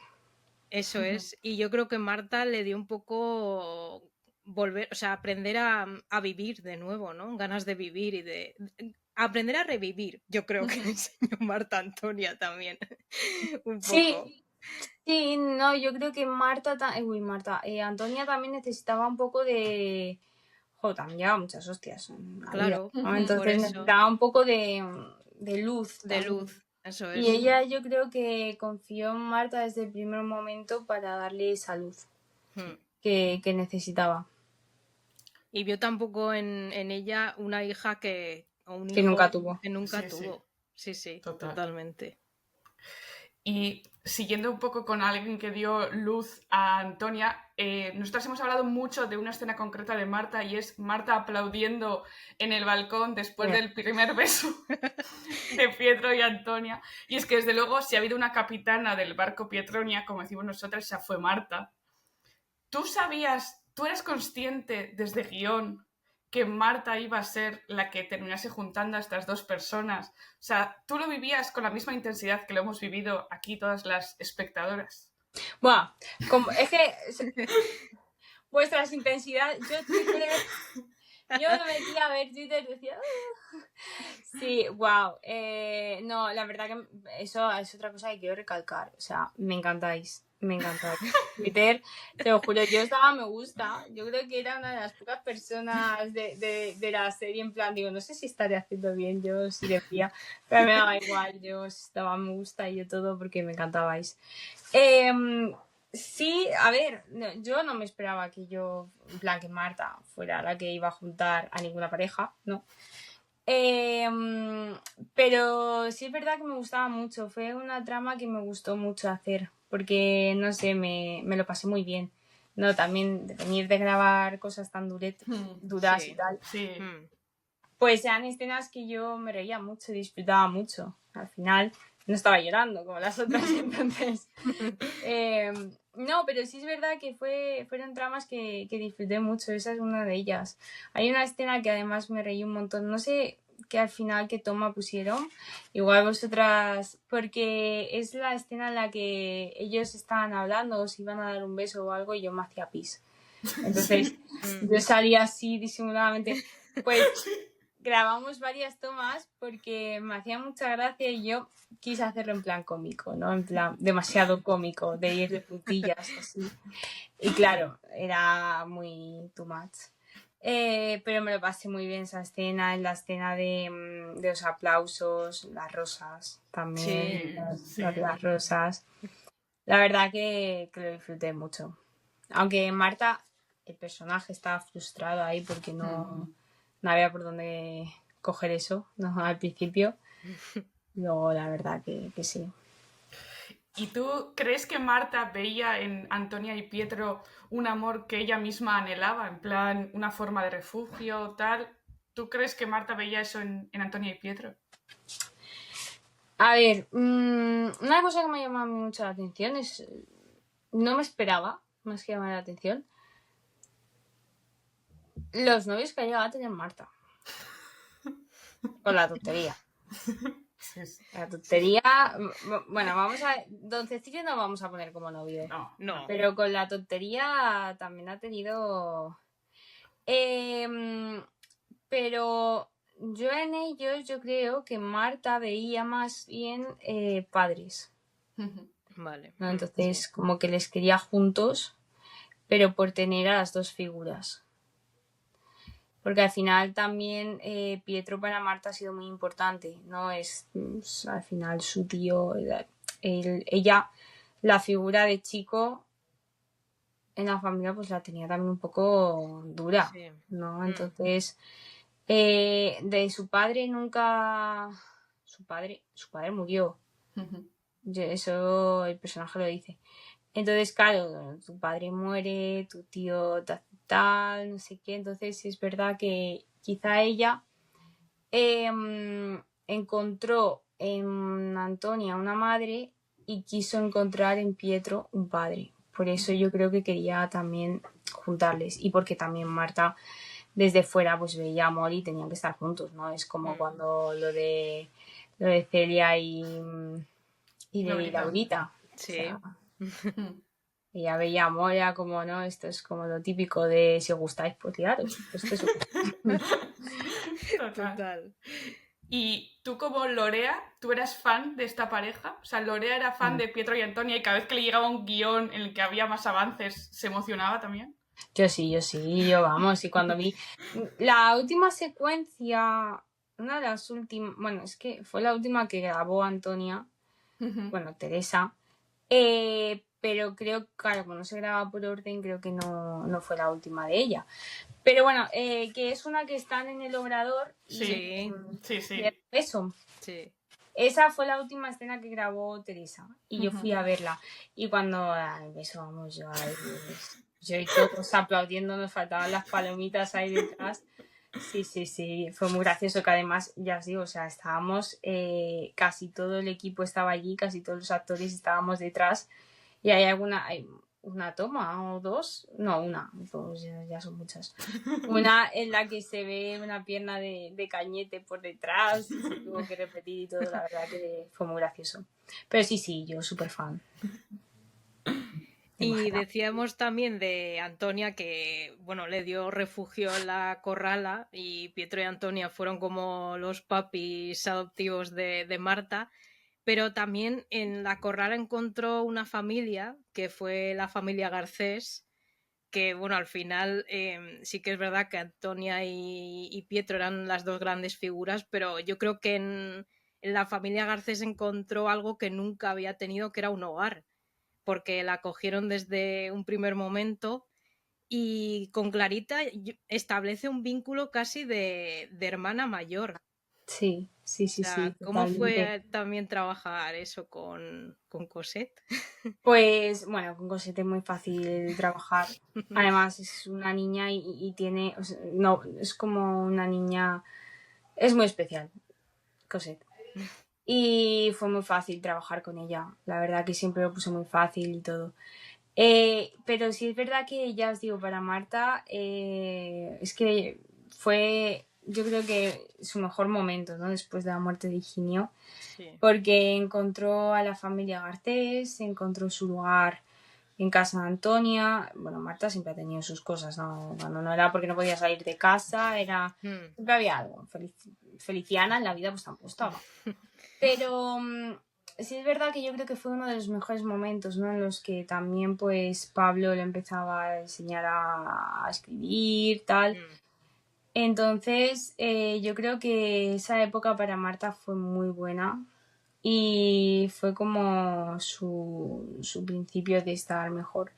Speaker 2: eso es, y yo creo que Marta le dio un poco volver, o sea, aprender a vivir de nuevo, ¿no? Ganas de vivir y de aprender a revivir, yo creo que le enseñó Marta a Antonia también, un poco.
Speaker 3: Sí, sí, no, yo creo que Antonia también necesitaba un poco de... Jo, también lleva muchas hostias en la vida,
Speaker 2: Claro,
Speaker 3: ¿no?
Speaker 2: por
Speaker 3: Entonces
Speaker 2: eso,
Speaker 3: necesitaba un poco de luz
Speaker 2: de
Speaker 3: también.
Speaker 2: luz, eso
Speaker 3: Y
Speaker 2: es.
Speaker 3: ella yo creo que confió en Marta desde el primer momento para darle esa luz
Speaker 2: Hmm.
Speaker 3: que necesitaba,
Speaker 2: Y vio tampoco en ella una hija o un
Speaker 3: que nunca
Speaker 2: hijo
Speaker 3: tuvo.
Speaker 2: que nunca
Speaker 4: Sí, sí,
Speaker 2: tuvo. Sí, sí,
Speaker 4: total.
Speaker 2: totalmente.
Speaker 4: Y siguiendo un poco con alguien que dio luz a Antonia, nosotras hemos hablado mucho de una escena concreta de Marta y es Marta aplaudiendo en el balcón después del primer beso de Pietro y Antonia. Y es que desde luego si ha habido una capitana del barco Pietronia, como decimos nosotras, esa fue Marta. ¿Tú eras consciente desde guión que Marta iba a ser la que terminase juntando a estas dos personas? O sea, ¿tú lo vivías con la misma intensidad que lo hemos vivido aquí todas las espectadoras?
Speaker 3: Buah, es que vuestras intensidades, yo me metía a ver Twitter y decía... Sí, wow. No, la verdad que eso es otra cosa que quiero recalcar. O sea, me encantáis. Me encantáis. Twitter, te lo juro, yo os daba me gusta. Yo creo que era una de las pocas personas de la serie. En plan, digo, no sé si estaré haciendo bien, yo sí decía, pero me daba igual. Yo os daba me gusta y yo todo porque me encantabais. Sí, a ver, yo no me esperaba que en plan, que Marta fuera la que iba a juntar a ninguna pareja, ¿no? Pero sí es verdad que me gustaba mucho. Fue una trama que me gustó mucho hacer. Porque, no sé, me lo pasé muy bien. No, también de venir de grabar cosas tan duras y
Speaker 2: Sí.
Speaker 3: tal.
Speaker 4: Sí.
Speaker 3: Pues eran escenas que yo me reía mucho, disfrutaba mucho. Al final no estaba llorando como las otras, entonces. No, pero sí es verdad que fueron tramas que disfruté mucho. Esa es una de ellas. Hay una escena que además me reí un montón. No sé qué al final qué toma pusieron. Igual vosotras, porque es la escena en la que ellos estaban hablando o se iban a dar un beso o algo y yo me hacía pis. Entonces yo salía así disimuladamente. Pues grabamos varias tomas porque me hacía mucha gracia y yo quise hacerlo en plan cómico, ¿no? En plan demasiado cómico, de ir de puntillas así. Y claro, era muy too much. Pero me lo pasé muy bien esa escena, en la escena de los aplausos, las rosas también,
Speaker 2: Sí.
Speaker 3: las rosas. La verdad que lo disfruté mucho. Aunque Marta el personaje estaba frustrado ahí porque no había por dónde coger eso, ¿no? Al principio. Luego, la verdad que sí.
Speaker 4: ¿Y tú crees que Marta veía en Antonia y Pietro un amor que ella misma anhelaba? En plan, una forma de refugio, tal. ¿Tú crees que Marta veía eso en Antonia y Pietro?
Speaker 3: A ver, una cosa que me ha llamado mucho la atención es... No me esperaba, más que llamar la atención, los novios que ha llegado a tener Marta. Con la tontería.
Speaker 4: Sí, sí.
Speaker 3: La tontería... Bueno, vamos a... Don Cecilio no vamos a poner como novio.
Speaker 2: No.
Speaker 3: Pero con la tontería también ha tenido... pero yo en ellos, yo creo que Marta veía más bien padres.
Speaker 2: Vale.
Speaker 3: ¿No? Entonces, como que les quería juntos, pero por tener a las dos figuras. Porque al final también Pietro para Marta ha sido muy importante, ¿no? Es al final su tío, ella, la figura de chico en la familia, pues la tenía también un poco dura,
Speaker 2: Sí.
Speaker 3: ¿no? Entonces, de su padre nunca... Su padre murió. Eso el personaje lo dice. Entonces, claro, tu padre muere, tu tío tal, no sé qué. Entonces, es verdad que quizá ella encontró en Antonia una madre y quiso encontrar en Pietro un padre. Por eso yo creo que quería también juntarles. Y porque también Marta, desde fuera, pues veía amor y tenían que estar juntos, ¿no? Es como cuando lo de Celia y de Laurita.
Speaker 2: Sí.
Speaker 3: O sea, ella veía amor, era como, ¿no? Esto es como lo típico de si os gustáis, pues liaros. Pues esto
Speaker 2: Total.
Speaker 4: Y tú como Lorea, ¿tú eras fan de esta pareja? O sea, Lorea era fan de Pietro y Antonia y cada vez que le llegaba un guión en el que había más avances, ¿se emocionaba también?
Speaker 3: Yo sí, yo vamos. Y cuando vi la última secuencia, una de las últimas, bueno, es que fue la última que grabó Antonia, bueno, Teresa, pero creo, claro, como no se graba por orden, creo que no fue la última de ella. Pero bueno, que es una que están en el obrador.
Speaker 2: Sí.
Speaker 4: Sí.
Speaker 3: Eso.
Speaker 2: Sí.
Speaker 3: Esa fue la última escena que grabó Teresa. Y yo fui a verla. Y cuando empezó, vamos, yo y todos aplaudiendo, nos faltaban las palomitas ahí detrás. Sí, fue muy gracioso, que además, ya os digo, o sea, estábamos, casi todo el equipo estaba allí, casi todos los actores estábamos detrás. Y hay una toma o dos, no, una, dos, ya son muchas. Una en la que se ve una pierna de Cañete por detrás y se tuvo que repetir y todo, la verdad que fue muy gracioso. Pero sí, yo súper fan.
Speaker 2: Y decíamos también de Antonia que, bueno, le dio refugio en la corrala y Pietro y Antonia fueron como los papis adoptivos de Marta, pero también en la corrala encontró una familia, que fue la familia Garcés, que, bueno, al final sí que es verdad que Antonia y Pietro eran las dos grandes figuras, pero yo creo que en la familia Garcés encontró algo que nunca había tenido, que era un hogar, porque la acogieron desde un primer momento y con Clarita establece un vínculo casi de hermana mayor.
Speaker 3: Sí.
Speaker 2: O sea, ¿cómo fue también trabajar eso con Cosette?
Speaker 3: Pues bueno, con Cosette es muy fácil trabajar. Además es una niña y tiene, o sea, no, es como una niña, es muy especial, Cosette. Y fue muy fácil trabajar con ella. La verdad que siempre lo puse muy fácil y todo. Pero sí es verdad que, ya os digo, para Marta es que fue, yo creo que su mejor momento, ¿no? Después de la muerte de Higinio.
Speaker 2: Sí.
Speaker 3: Porque encontró a la familia Garcés, encontró su lugar en casa de Antonia. Bueno, Marta siempre ha tenido sus cosas, ¿no? Cuando no era porque no podía salir de casa, siempre había algo. Feliciana en la vida pues tampoco estaba. Pero sí es verdad que yo creo que fue uno de los mejores momentos, ¿no? En los que también pues Pablo le empezaba a enseñar a escribir, tal. Entonces yo creo que esa época para Marta fue muy buena y fue como su principio de estar mejor.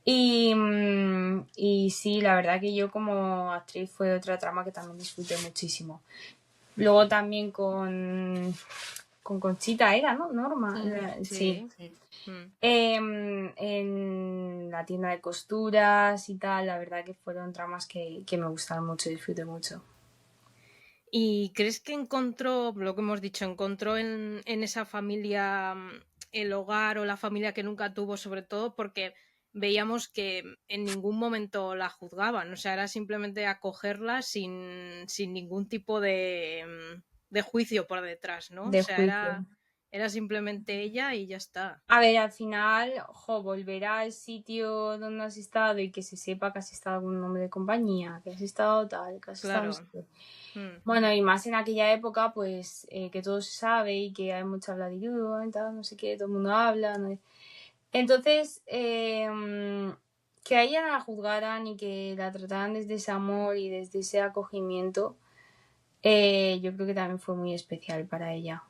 Speaker 3: Y sí, la verdad que yo como actriz fue otra trama que también disfruté muchísimo. Luego también con Conchita era, ¿no? Norma. Sí.
Speaker 2: Sí.
Speaker 3: En la tienda de costuras y tal, la verdad que fueron tramas que me gustaron mucho, disfruté mucho.
Speaker 2: ¿Y crees que encontró, lo que hemos dicho, encontró en esa familia el hogar o la familia que nunca tuvo, sobre todo porque veíamos que en ningún momento la juzgaban, o sea, era simplemente acogerla sin ningún tipo de juicio por detrás, ¿no?
Speaker 3: De
Speaker 2: O sea,
Speaker 3: juicio.
Speaker 2: era simplemente ella y ya está.
Speaker 3: A ver, al final, volver al sitio donde has estado y que se sepa que has estado algún nombre de compañía, que has estado tal, que has
Speaker 2: Claro.
Speaker 3: estado... Bueno, y más en aquella época, pues, que todo se sabe y que hay mucha habladillo y tal, no sé qué, todo el mundo habla, ¿no? Entonces, que a ella no la juzgaran y que la trataran desde ese amor y desde ese acogimiento, yo creo que también fue muy especial para ella.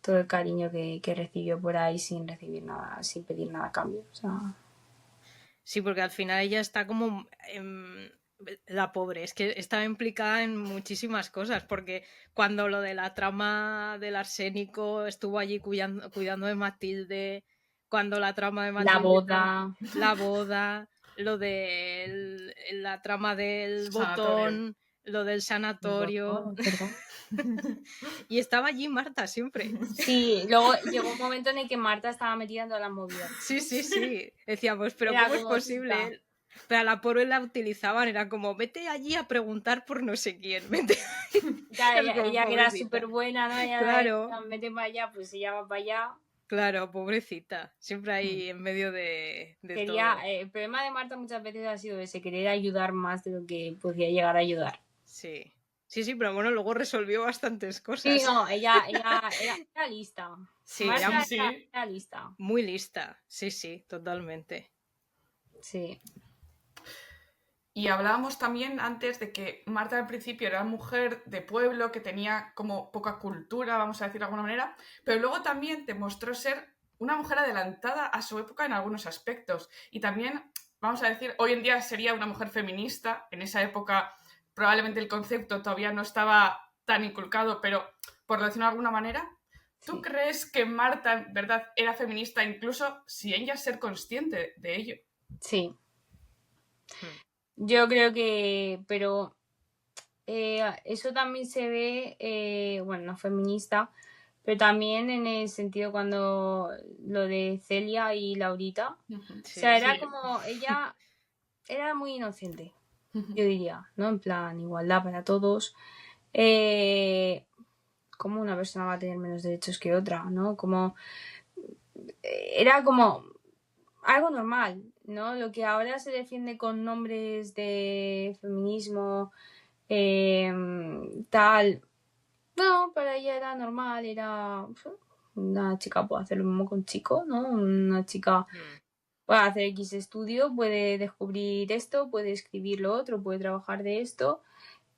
Speaker 3: Todo el cariño que recibió por ahí sin recibir nada, sin pedir nada a cambio. O sea...
Speaker 2: Sí, porque al final ella está como... la pobre, es que estaba implicada en muchísimas cosas, porque cuando lo de la trama del arsénico estuvo allí cuidando de Matilde, cuando la trama de Matilde... La boda, lo de la trama del botón, lo del sanatorio... Y estaba allí Marta siempre.
Speaker 3: Sí, luego llegó un momento en el que Marta estaba metida en todas las movidas.
Speaker 2: Sí. Decíamos, pero
Speaker 3: Era
Speaker 2: ¿cómo es
Speaker 3: como,
Speaker 2: posible?
Speaker 3: chica.
Speaker 2: Pero a la pobre la utilizaban, era como, vete allí a preguntar por no sé quién. Vete.
Speaker 3: Ya,
Speaker 2: Es como,
Speaker 3: ella que era
Speaker 2: pobrecita.
Speaker 3: súper buena, ¿no? Ella
Speaker 2: Claro,
Speaker 3: mete para allá, pues ella va para allá.
Speaker 2: claro, pobrecita. Siempre ahí en medio de
Speaker 3: Quería,
Speaker 2: todo.
Speaker 3: el problema de Marta muchas veces ha sido ese, querer ayudar más de lo que podía llegar a ayudar.
Speaker 2: Sí, pero bueno, luego resolvió bastantes cosas.
Speaker 3: Sí, no, ella era lista.
Speaker 2: Sí,
Speaker 3: Marta
Speaker 4: Sí.
Speaker 3: era lista.
Speaker 2: Muy lista, sí, totalmente.
Speaker 3: Sí.
Speaker 4: Y hablábamos también antes de que Marta al principio era una mujer de pueblo que tenía como poca cultura, vamos a decir de alguna manera, pero luego también demostró ser una mujer adelantada a su época en algunos aspectos. Y también, vamos a decir, hoy en día sería una mujer feminista. En esa época probablemente el concepto todavía no estaba tan inculcado, pero por decirlo de alguna manera, ¿tú
Speaker 3: Sí.
Speaker 4: crees que Marta en verdad era feminista incluso sin ella ser consciente de ello?
Speaker 3: Sí. Yo creo que, pero eso también se ve, bueno, no feminista, pero también en el sentido cuando lo de Celia y Laurita.
Speaker 2: Sí.
Speaker 3: O sea, era
Speaker 4: Sí.
Speaker 3: como, ella era muy inocente, yo diría, ¿no? En plan, igualdad para todos. ¿Cómo una persona va a tener menos derechos que otra, ¿no? Como, era como algo normal, ¿no? Lo que ahora se defiende con nombres de feminismo, tal. No, para ella era normal, era una chica puede hacer lo mismo con chico, ¿no? Una chica puede hacer X estudio, puede descubrir esto, puede escribir lo otro, puede trabajar de esto.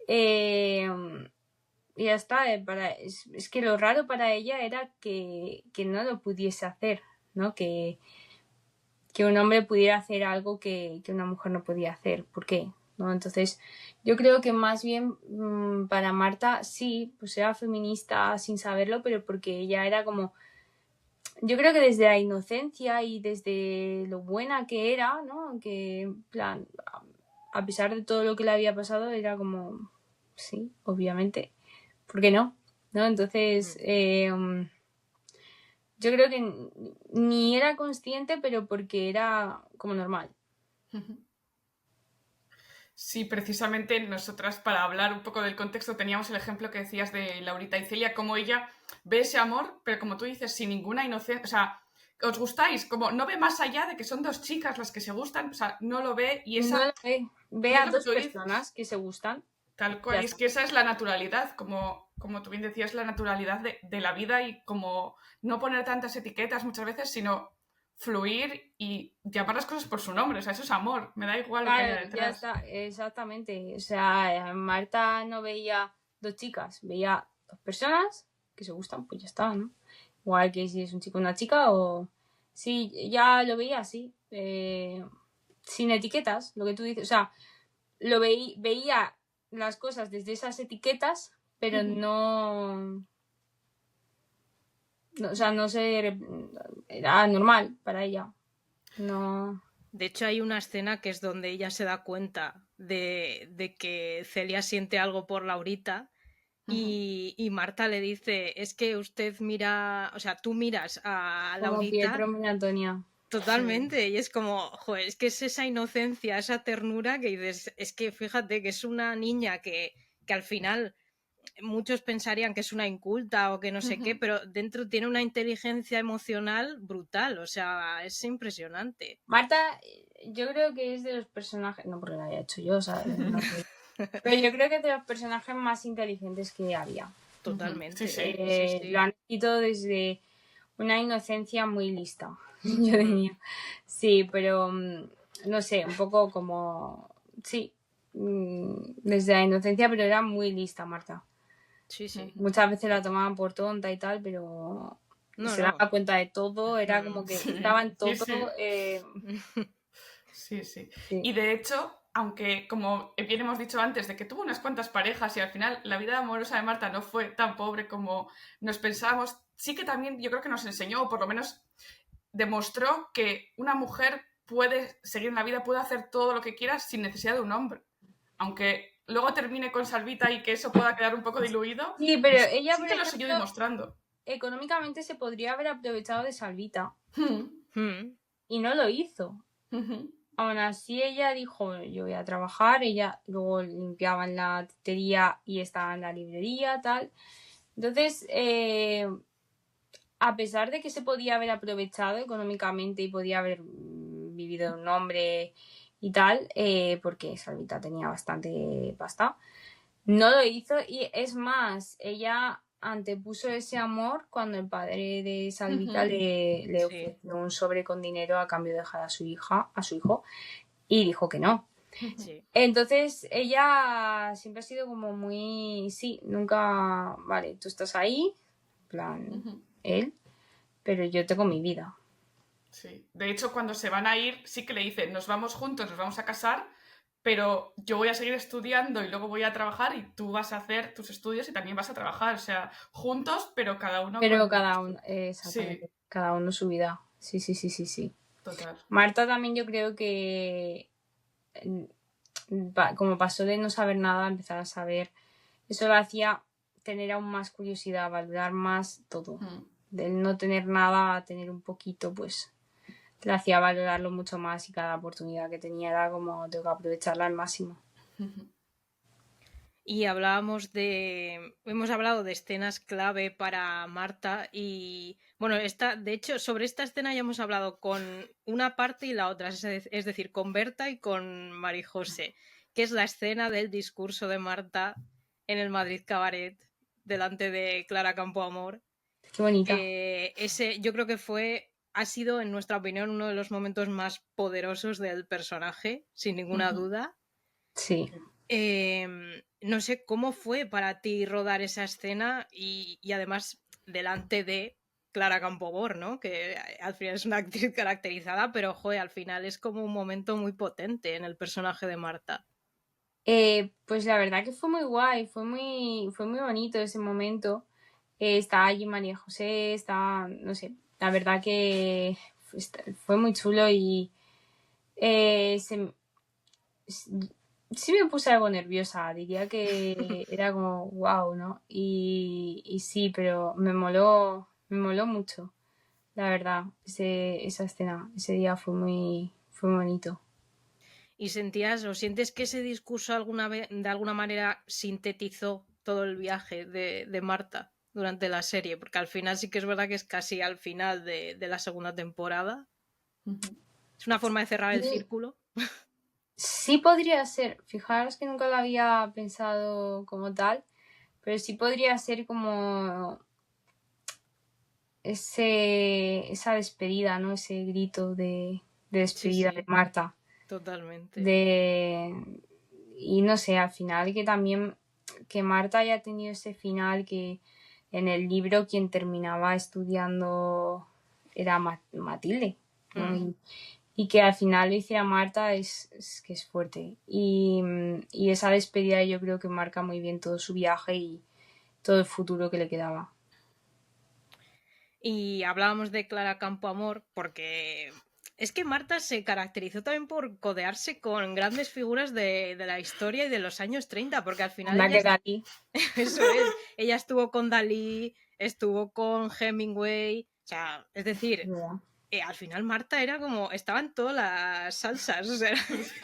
Speaker 3: Y ya está. Es que lo raro para ella era que no lo pudiese hacer, ¿no? Que un hombre pudiera hacer algo que una mujer no podía hacer. ¿Por qué? ¿No? Entonces, yo creo que más bien para Marta sí, pues era feminista sin saberlo, pero porque ella era como, yo creo que desde la inocencia y desde lo buena que era, ¿no? Que, en plan, a pesar de todo lo que le había pasado, era como, sí, obviamente, ¿por qué no? ¿No? Entonces, yo creo que ni era consciente, pero porque era como normal.
Speaker 4: Sí, precisamente nosotras, para hablar un poco del contexto, teníamos el ejemplo que decías de Laurita y Celia, como ella ve ese amor, pero como tú dices, sin ninguna inocencia, o sea, os gustáis, como no ve más allá de que son dos chicas las que se gustan, o sea, no lo ve y esa...
Speaker 3: No lo ve. Ve
Speaker 4: y es
Speaker 3: a
Speaker 4: lo que
Speaker 3: dos
Speaker 4: tú dices,
Speaker 3: personas que se gustan.
Speaker 4: tal
Speaker 3: Ya
Speaker 4: cual, y es
Speaker 3: está.
Speaker 4: que esa es la naturalidad, como tú bien decías, la naturalidad de la vida y como no poner tantas etiquetas muchas veces, sino fluir y llamar las cosas por su nombre, o sea, eso es amor, me da igual lo que haya
Speaker 3: Claro, ya
Speaker 4: detrás.
Speaker 3: está, exactamente. O sea, Marta no veía dos chicas, veía dos personas que se gustan, pues ya está, ¿no? Igual que si es un chico o una chica, o sí, ya lo veía así. sin etiquetas, lo que tú dices. O sea, veía las cosas desde esas etiquetas, pero no, o sea, no sé, era normal para ella. No.
Speaker 2: De hecho, hay una escena que es donde ella se da cuenta de que Celia siente algo por Laurita y Marta le dice, es que usted mira, o sea, tú miras a
Speaker 3: Como
Speaker 2: Laurita
Speaker 3: Pietro y Antonia.
Speaker 2: totalmente y es como, joder, es que es esa inocencia, esa ternura que dices, es que fíjate que es una niña que al final muchos pensarían que es una inculta o que no sé qué, pero dentro tiene una inteligencia emocional brutal, o sea, es impresionante.
Speaker 3: Marta, yo creo que es de los personajes, no porque lo haya hecho yo, o sea, no sé, pero yo creo que es de los personajes más inteligentes que había.
Speaker 2: Totalmente.
Speaker 4: Sí.
Speaker 3: Lo han escrito desde una inocencia muy lista, yo diría. Sí, pero no sé, un poco como, sí, desde la inocencia, pero era muy lista Marta.
Speaker 2: Sí.
Speaker 3: Muchas veces la tomaban por tonta y tal, pero se daba cuenta de todo, era como que estaba en todo.
Speaker 4: Sí. Y de hecho, aunque como bien hemos dicho antes, de que tuvo unas cuantas parejas y al final la vida amorosa de Marta no fue tan pobre como nos pensábamos, sí que también yo creo que nos enseñó, o por lo menos demostró que una mujer puede seguir en la vida, puede hacer todo lo que quiera sin necesidad de un hombre. Aunque luego termine con Salvita y que eso pueda quedar un poco diluido,
Speaker 3: Sí, pero ella,
Speaker 4: sí
Speaker 3: por
Speaker 4: que lo siguió
Speaker 3: ejemplo,
Speaker 4: demostrando.
Speaker 3: económicamente se podría haber aprovechado de Salvita
Speaker 2: Mm.
Speaker 3: y no lo hizo. Aún así ella dijo, yo voy a trabajar, ella luego limpiaba en la tetería y estaba en la librería, tal. Entonces, a pesar de que se podía haber aprovechado económicamente y podía haber vivido de un hombre y tal, porque Salvita tenía bastante pasta, no lo hizo y es más, ella antepuso ese amor cuando el padre de Salvita le ofreció un sobre con dinero a cambio de dejar a su hijo, y dijo que no.
Speaker 2: Sí.
Speaker 3: Entonces ella siempre ha sido como muy, sí, nunca, vale, tú estás ahí, en plan, él, pero yo tengo mi vida.
Speaker 4: Sí. De hecho, cuando se van a ir, sí que le dice, nos vamos juntos, nos vamos a casar, pero yo voy a seguir estudiando y luego voy a trabajar y tú vas a hacer tus estudios y también vas a trabajar. O sea, juntos, pero cada uno
Speaker 3: Pero
Speaker 4: con...
Speaker 3: cada uno, exactamente,
Speaker 4: Sí,
Speaker 3: cada uno su vida. Sí.
Speaker 4: total.
Speaker 3: Marta también yo creo que como pasó de no saber nada a empezar a saber, eso lo hacía tener aún más curiosidad, valorar más todo. Del no tener nada a tener un poquito, pues le hacía valorarlo mucho más y cada oportunidad que tenía era como tengo que aprovecharla al máximo.
Speaker 2: Y hemos hablado de escenas clave para Marta y bueno, de hecho, sobre esta escena ya hemos hablado con una parte y la otra, es decir, con Berta y con Marijose, que es la escena del discurso de Marta en el Madrid Cabaret delante de Clara Campoamor.
Speaker 3: Qué bonita.
Speaker 2: Yo creo que ha sido, en nuestra opinión, uno de los momentos más poderosos del personaje, sin ninguna duda.
Speaker 3: Sí.
Speaker 2: No sé cómo fue para ti rodar esa escena y además delante de Clara Campoamor, ¿no? Que al final es una actriz caracterizada, pero joder, al final es como un momento muy potente en el personaje de Marta.
Speaker 3: Pues la verdad que fue muy guay, fue muy bonito ese momento. Estaba allí María José, no sé, la verdad que fue muy chulo y sí me puse algo nerviosa, diría que era como wow, ¿no? Y sí, pero me moló mucho, la verdad, esa escena, ese día fue muy bonito.
Speaker 2: ¿Y sientes que ese discurso de alguna manera sintetizó todo el viaje de Marta durante la serie? Porque al final sí que es verdad que es casi al final de la segunda temporada. Es una forma de cerrar el círculo.
Speaker 3: Sí podría ser, fijaros que nunca lo había pensado como tal, pero sí podría ser como esa despedida, ¿no? Ese grito de despedida de Marta.
Speaker 2: Totalmente.
Speaker 3: Y no sé, al final que también que Marta haya tenido ese final que en el libro quien terminaba estudiando era Matilde, ¿no? y que al final lo hiciera Marta es que es fuerte. Y esa despedida yo creo que marca muy bien todo su viaje y todo el futuro que le quedaba.
Speaker 2: Y hablábamos de Clara Campoamor porque es que Marta se caracterizó también por codearse con grandes figuras de la historia y de los años 30, porque al final
Speaker 3: Anda que
Speaker 2: ella,
Speaker 3: Dalí.
Speaker 2: eso es, ella estuvo con Dalí, estuvo con Hemingway, o sea, es decir, al final Marta era como, estaba en todas las salsas, o sea,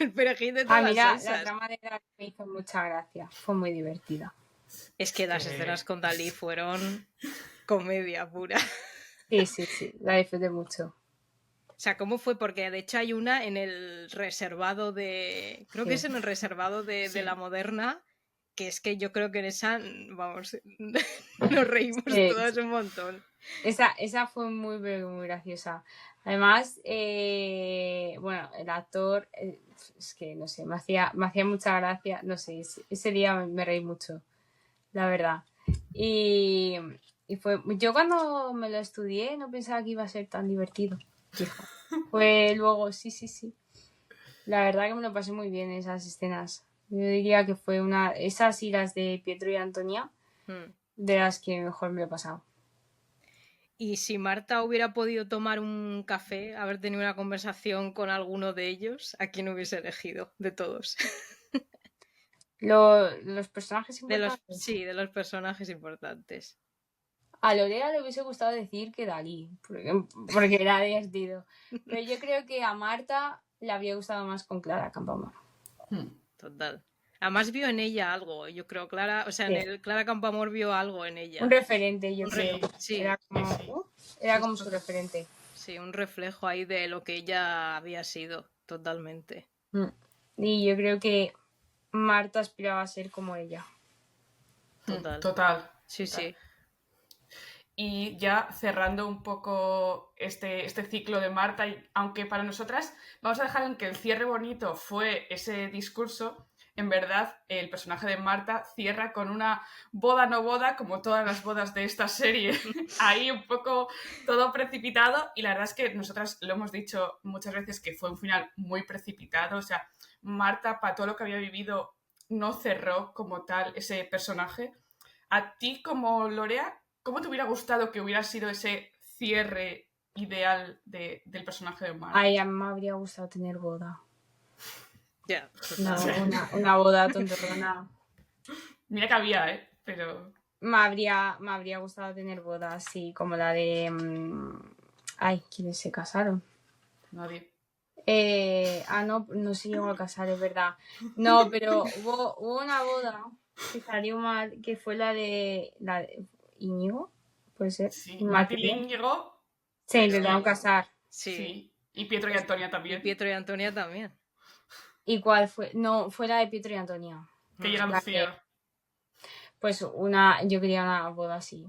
Speaker 2: el perejil de todas las
Speaker 3: Mira, la
Speaker 2: salsas.
Speaker 3: trama de Dalí me hizo mucha gracia, fue muy divertida.
Speaker 2: Es que las escenas con Dalí fueron comedia pura.
Speaker 3: Sí, la disfruté mucho.
Speaker 2: O sea, ¿cómo fue? Porque de hecho hay una en el reservado de... Creo que es en el reservado de la Moderna, que es que yo creo que en esa, vamos, nos reímos todos un montón.
Speaker 3: Esa fue muy graciosa. Además, bueno, el actor, es que no sé, me hacía mucha gracia, no sé, ese día me reí mucho, la verdad. Y fue, yo cuando me lo estudié no pensaba que iba a ser tan divertido. Pues luego, sí. La verdad que me lo pasé muy bien esas escenas. Yo diría que fue esas y las de Pietro y Antonia, de las que mejor me lo he pasado.
Speaker 2: Y si Marta hubiera podido tomar un café, haber tenido una conversación con alguno de ellos, ¿a quién hubiese elegido de todos?
Speaker 3: Los personajes importantes.
Speaker 2: De los personajes importantes.
Speaker 3: A Lorea le hubiese gustado decir que Dalí, porque era divertido. Pero yo creo que a Marta le habría gustado más con Clara Campoamor.
Speaker 2: Total. Además vio en ella algo, yo creo, Clara, o sea,
Speaker 3: Sí.
Speaker 2: en el Clara Campoamor vio algo en ella.
Speaker 3: Un referente, yo creo.
Speaker 2: Sí.
Speaker 3: Era como su referente.
Speaker 2: Sí, un reflejo ahí de lo que ella había sido, totalmente.
Speaker 3: Y yo creo que Marta aspiraba a ser como ella.
Speaker 4: Total.
Speaker 2: Sí.
Speaker 4: Y ya cerrando un poco este ciclo de Marta, y aunque para nosotras vamos a dejar en que el cierre bonito fue ese discurso, en verdad el personaje de Marta cierra con una boda no boda, como todas las bodas de esta serie, ahí un poco todo precipitado, y la verdad es que nosotras lo hemos dicho muchas veces que fue un final muy precipitado, o sea, Marta para todo lo que había vivido no cerró como tal ese personaje. A ti como Lorea, ¿cómo te hubiera gustado que hubiera sido ese cierre ideal del personaje de Marta?
Speaker 3: Ay, a mí me habría gustado tener boda.
Speaker 2: Ya,
Speaker 3: una boda tontorrona.
Speaker 4: Mira que había, pero...
Speaker 3: Me habría gustado tener boda, sí, como la de... Ay, ¿quiénes se casaron?
Speaker 4: Nadie.
Speaker 3: No se llegó a casar, es verdad. No, pero hubo una boda que salió mal, que fue la de Íñigo, puede ser.
Speaker 4: Sí, Matilín llegó.
Speaker 3: Se intentaron casar.
Speaker 4: Sí. Y Pietro y Antonia también.
Speaker 2: Y Pietro y Antonia también.
Speaker 3: ¿Y cuál fue? No, fue la de Pietro y Antonia.
Speaker 4: Que llega Lucía.
Speaker 3: Pues yo quería una boda así.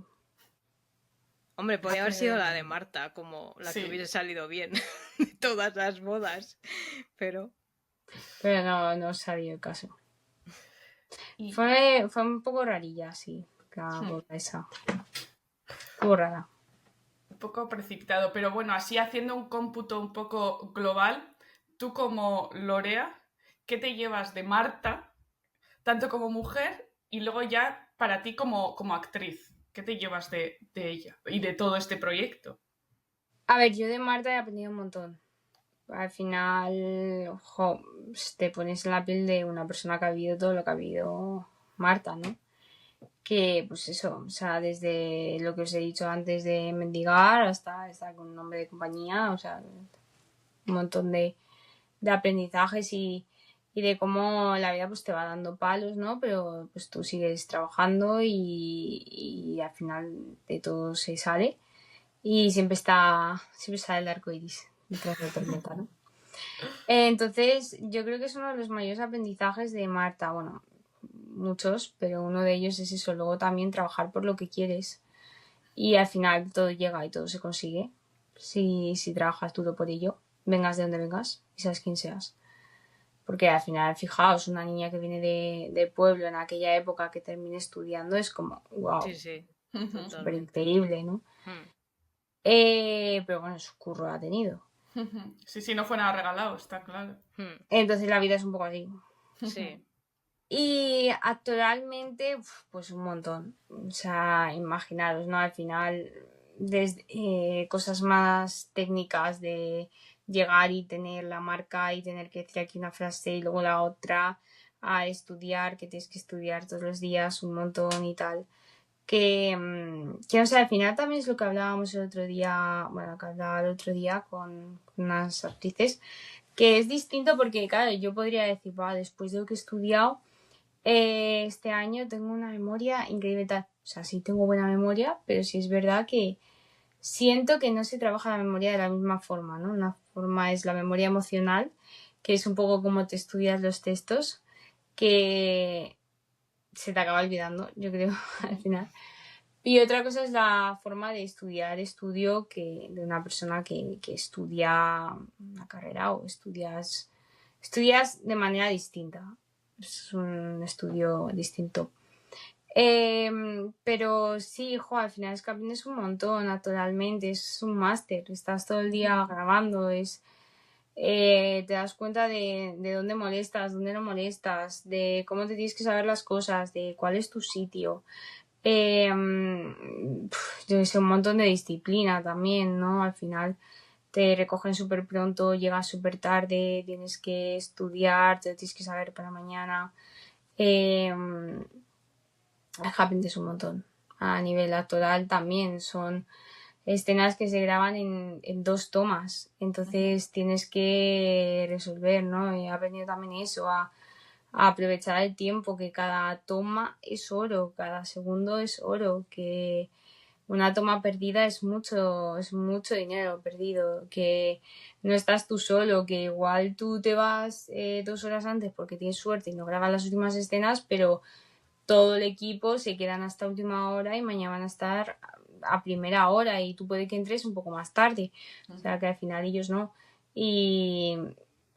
Speaker 2: Hombre, podría haber sido la de Marta, como la que hubiese salido bien de todas las bodas. Pero
Speaker 3: no salió el caso. Fue un poco rarilla, sí, la boda esa. Estuvo rara.
Speaker 4: Un poco precipitado, pero bueno, así haciendo un cómputo un poco global, tú como Lorea, ¿qué te llevas de Marta, tanto como mujer y luego ya para ti como actriz? ¿Qué te llevas de ella y de todo este proyecto?
Speaker 3: A ver, yo de Marta he aprendido un montón. Al final, te pones en la piel de una persona que ha vivido todo lo que ha vivido Marta, ¿no? Que, pues eso, o sea, desde lo que os he dicho antes de mendigar hasta estar con un nombre de compañía, o sea, un montón de aprendizajes y de cómo la vida pues te va dando palos, ¿no? Pero pues tú sigues trabajando y al final de todo se sale y siempre sale el arco iris detrás de la tormenta, ¿no? Entonces yo creo que es uno de los mayores aprendizajes de Marta, bueno, muchos, pero uno de ellos es eso, luego también trabajar por lo que quieres y al final todo llega y todo se consigue si trabajas duro por ello, vengas de donde vengas y seas quien seas. Porque al final, fijaos, una niña que viene de pueblo en aquella época que termine estudiando es como, wow, súper increíble, ¿no? Pero bueno, su curro ha tenido.
Speaker 4: Sí, no fue nada regalado, está claro.
Speaker 3: Entonces la vida es un poco así.
Speaker 2: Sí.
Speaker 3: Y actualmente, pues un montón. O sea, imaginaros, ¿no? Al final, desde cosas más técnicas de llegar y tener la marca y tener que decir aquí una frase y luego la otra, a estudiar, que tienes que estudiar todos los días un montón y tal. Que o sea, al final también es lo que hablábamos el otro día, bueno, que hablaba el otro día con unas actrices, que es distinto porque, claro, yo podría decir, va, después de lo que he estudiado, este año tengo una memoria increíble tal. O sea, sí tengo buena memoria, pero sí es verdad que siento que no se trabaja la memoria de la misma forma, ¿no? Una forma es la memoria emocional, que es un poco como te estudias los textos, que se te acaba olvidando, yo creo, al final. Y otra cosa es la forma de estudio de una persona que estudia una carrera o estudias de manera distinta. Es un estudio distinto. Pero sí, hijo, al final es que aprendes un montón, naturalmente, es un máster, estás todo el día grabando, te das cuenta de dónde molestas, dónde no molestas, de cómo te tienes que saber las cosas, de cuál es tu sitio. Yo sé, un montón de disciplina también, ¿no? Al final te recogen súper pronto, llegas súper tarde, tienes que estudiar, te lo tienes que saber para mañana. Aprendes un montón. A nivel actoral también son escenas que se graban en 2 tomas, entonces tienes que resolver, ¿no? He aprendido también eso, a aprovechar el tiempo, que cada toma es oro, cada segundo es oro, que una toma perdida es mucho dinero perdido, que no estás tú solo, que igual tú te vas 2 horas antes porque tienes suerte y no grabas las últimas escenas, pero todo el equipo se quedan hasta última hora y mañana van a estar a primera hora y tú puede que entres un poco más tarde, o sea que al final ellos no. Y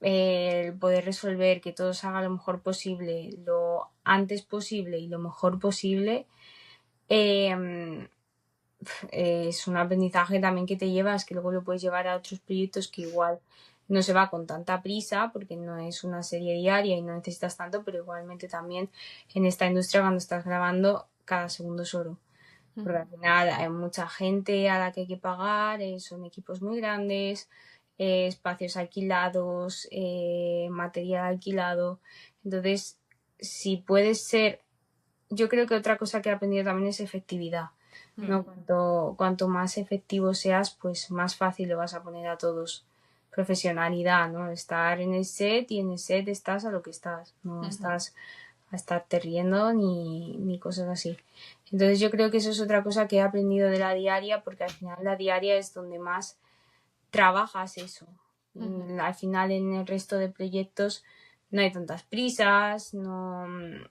Speaker 3: el poder resolver que todo se haga lo mejor posible, lo antes posible y lo mejor posible, es un aprendizaje también que te llevas, que luego lo puedes llevar a otros proyectos que igual no se va con tanta prisa porque no es una serie diaria y no necesitas tanto, pero igualmente también en esta industria cuando estás grabando cada segundo es oro. Porque al final hay mucha gente a la que hay que pagar, son equipos muy grandes, espacios alquilados, material alquilado. Entonces, si puedes ser, yo creo que otra cosa que he aprendido también es efectividad. ¿No? Cuanto más efectivo seas, pues más fácil lo vas a poner a todos. Profesionalidad, ¿no? Estar en el set y en el set estás a lo que estás, no estás a estarte riendo ni cosas así. Entonces yo creo que eso es otra cosa que he aprendido de la diaria, porque al final la diaria es donde más trabajas eso. Al final en el resto de proyectos no hay tantas prisas, no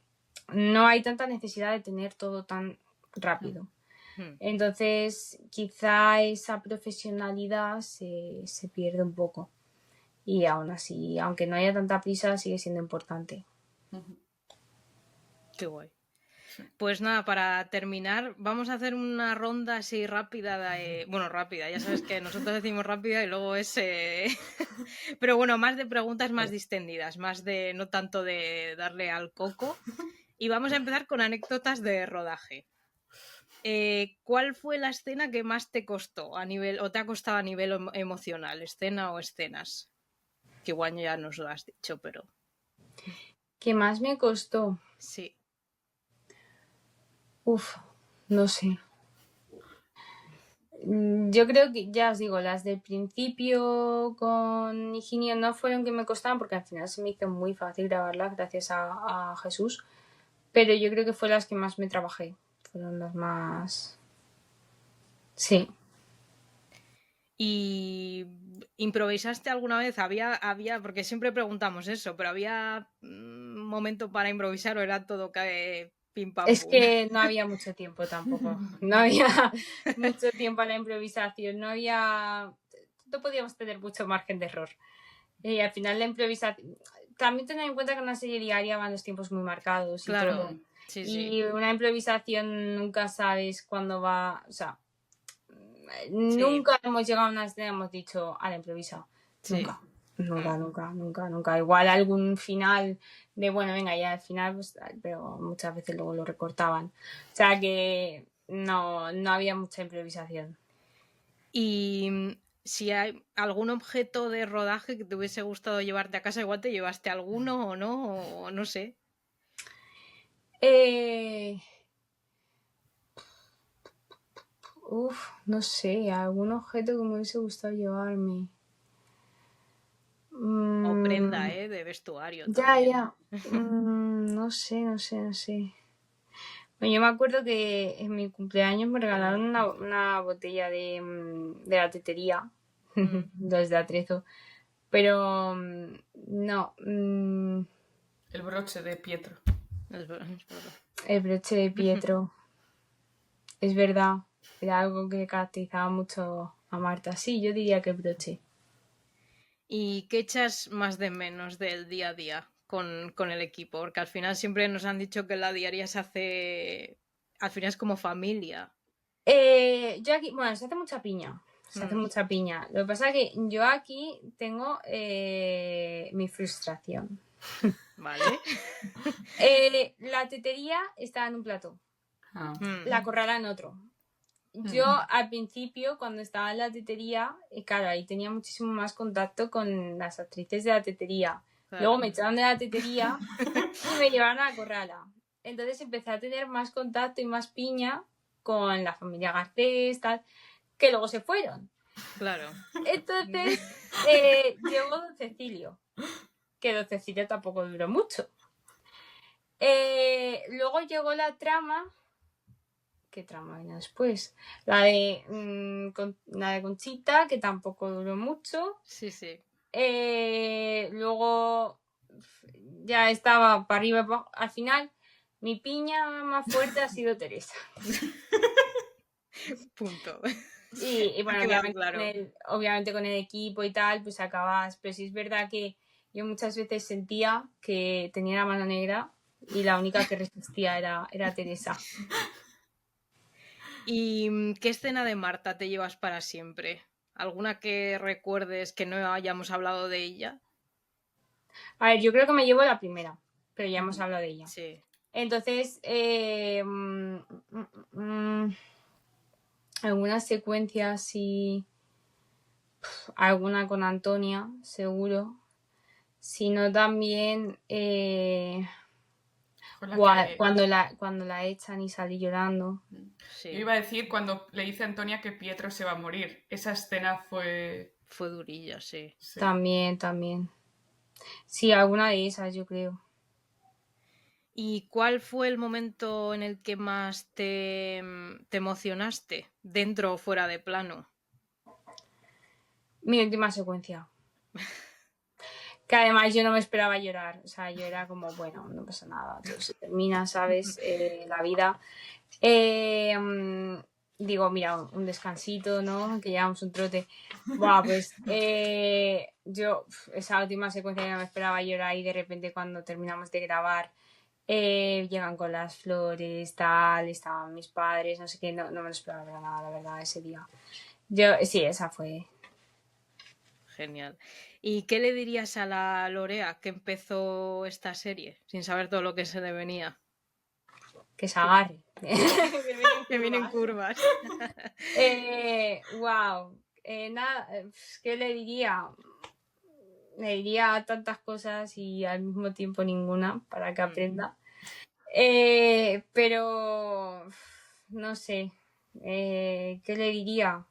Speaker 3: hay tanta necesidad de tener todo tan rápido. Entonces, quizá esa profesionalidad se pierde un poco. Y aún así, aunque no haya tanta prisa, sigue siendo importante.
Speaker 2: Qué guay. Pues nada, para terminar, vamos a hacer una ronda así rápida. Bueno, rápida, ya sabes que nosotros decimos rápida y luego es... Pero bueno, más de preguntas más distendidas, más de no tanto de darle al coco. Y vamos a empezar con anécdotas de rodaje. ¿Cuál fue la escena que más te costó a nivel, o te ha costado a nivel emocional, escena o escenas? Que igual ya nos lo has dicho, pero...
Speaker 3: ¿Qué más me costó?
Speaker 2: Sí.
Speaker 3: No sé. Yo creo que, ya os digo, las del principio con Higinio no fueron que me costaban porque al final se me hizo muy fácil grabarlas gracias a Jesús, pero yo creo que fue las que más me trabajé, fueron las más... Sí.
Speaker 2: ¿Y improvisaste alguna vez? Había, porque siempre preguntamos eso, pero ¿había momento para improvisar o era todo pim pam
Speaker 3: Es
Speaker 2: pum?
Speaker 3: que no había mucho tiempo tampoco. No había mucho tiempo a la improvisación. No podíamos tener mucho margen de error. Y al final la improvisación... También tener en cuenta que en una serie diaria van los tiempos muy marcados y
Speaker 2: Claro,
Speaker 3: todo.
Speaker 2: sí,
Speaker 3: Y una improvisación nunca sabes cuándo va... O sea, nunca hemos llegado a una escena y hemos dicho, la improvisado.
Speaker 2: Sí.
Speaker 3: Nunca. Igual algún final de, bueno, venga, ya al final, pues, pero muchas veces luego lo recortaban. O sea que no había mucha improvisación.
Speaker 2: Y si hay algún objeto de rodaje que te hubiese gustado llevarte a casa, igual te llevaste alguno o no, o no sé.
Speaker 3: No sé, algún objeto que me hubiese gustado llevarme.
Speaker 2: O prenda, de vestuario
Speaker 3: Ya,
Speaker 2: también.
Speaker 3: ya. No sé. Bueno, yo me acuerdo que en mi cumpleaños me regalaron una botella de la tetería, los de Atrezo, pero no.
Speaker 4: El broche de Pietro.
Speaker 2: Es verdad.
Speaker 3: El broche de Pietro, es verdad, era algo que caracterizaba mucho a Marta. Sí, yo diría que el broche.
Speaker 2: ¿Y qué echas más de menos del día a día con el equipo? Porque al final siempre nos han dicho que la diaria se hace, al final es como familia.
Speaker 3: Yo aquí, bueno, se hace mucha piña. Lo que pasa es que yo aquí tengo mi frustración.
Speaker 2: ¿Vale?
Speaker 3: La tetería está en un plato,
Speaker 4: Ah.
Speaker 3: la corrala en otro. Yo al principio, cuando estaba en la tetería, claro, ahí tenía muchísimo más contacto con las actrices de la tetería.
Speaker 2: Claro.
Speaker 3: Luego me echaron de la tetería y me llevaron a la corrala. Entonces empecé a tener más contacto y más piña con la familia Garcés, tal, que luego se fueron.
Speaker 2: Claro.
Speaker 3: Entonces llegó Don Cecilio, que Don Cecilio tampoco duró mucho. Luego llegó la trama. ¿Qué trama venía después? La de Conchita, que tampoco duró mucho.
Speaker 2: Sí, sí.
Speaker 3: Luego ya estaba para arriba y para abajo. Al final, mi piña más fuerte ha sido Teresa.
Speaker 2: Punto.
Speaker 3: Y bueno,
Speaker 2: Quedado claro.
Speaker 3: obviamente con el equipo y tal, pues acabas. Pero sí es verdad que yo muchas veces sentía que tenía la mano negra y la única que resistía era Teresa.
Speaker 2: ¿Y qué escena de Marta te llevas para siempre? ¿Alguna que recuerdes que no hayamos hablado de ella?
Speaker 3: A ver, yo creo que me llevo la primera, pero ya hemos hablado de ella.
Speaker 2: Sí.
Speaker 3: Entonces, algunas secuencias y alguna con Antonia, seguro. Sino también cuando la echan y salí llorando.
Speaker 2: Sí.
Speaker 4: Yo iba a decir cuando le dice a Antonia que Pietro se va a morir. Esa escena fue...
Speaker 2: Fue durilla, sí.
Speaker 3: También. Sí, alguna de esas, yo creo.
Speaker 2: ¿Y cuál fue el momento en el que más te emocionaste, dentro o fuera de plano?
Speaker 3: Mi última secuencia. Que además yo no me esperaba llorar. O sea, yo era como, bueno, no pasa nada, todo se termina, ¿sabes? La vida. Digo, mira, un descansito, ¿no? Que llevamos un trote. Buah, pues yo esa última secuencia ya no me esperaba llorar y de repente cuando terminamos de grabar llegan con las flores, tal, estaban mis padres, no sé qué, no me lo esperaba para nada, la verdad, ese día. Sí, esa fue.
Speaker 2: Genial. ¿Y qué le dirías a la Lorea que empezó esta serie, sin saber todo lo que se le venía?
Speaker 3: Que se agarre.
Speaker 2: Que vienen curvas.
Speaker 3: Wow. Nada, ¿qué le diría? Le diría tantas cosas y al mismo tiempo ninguna para que aprenda. Pero no sé. ¿Qué le diría?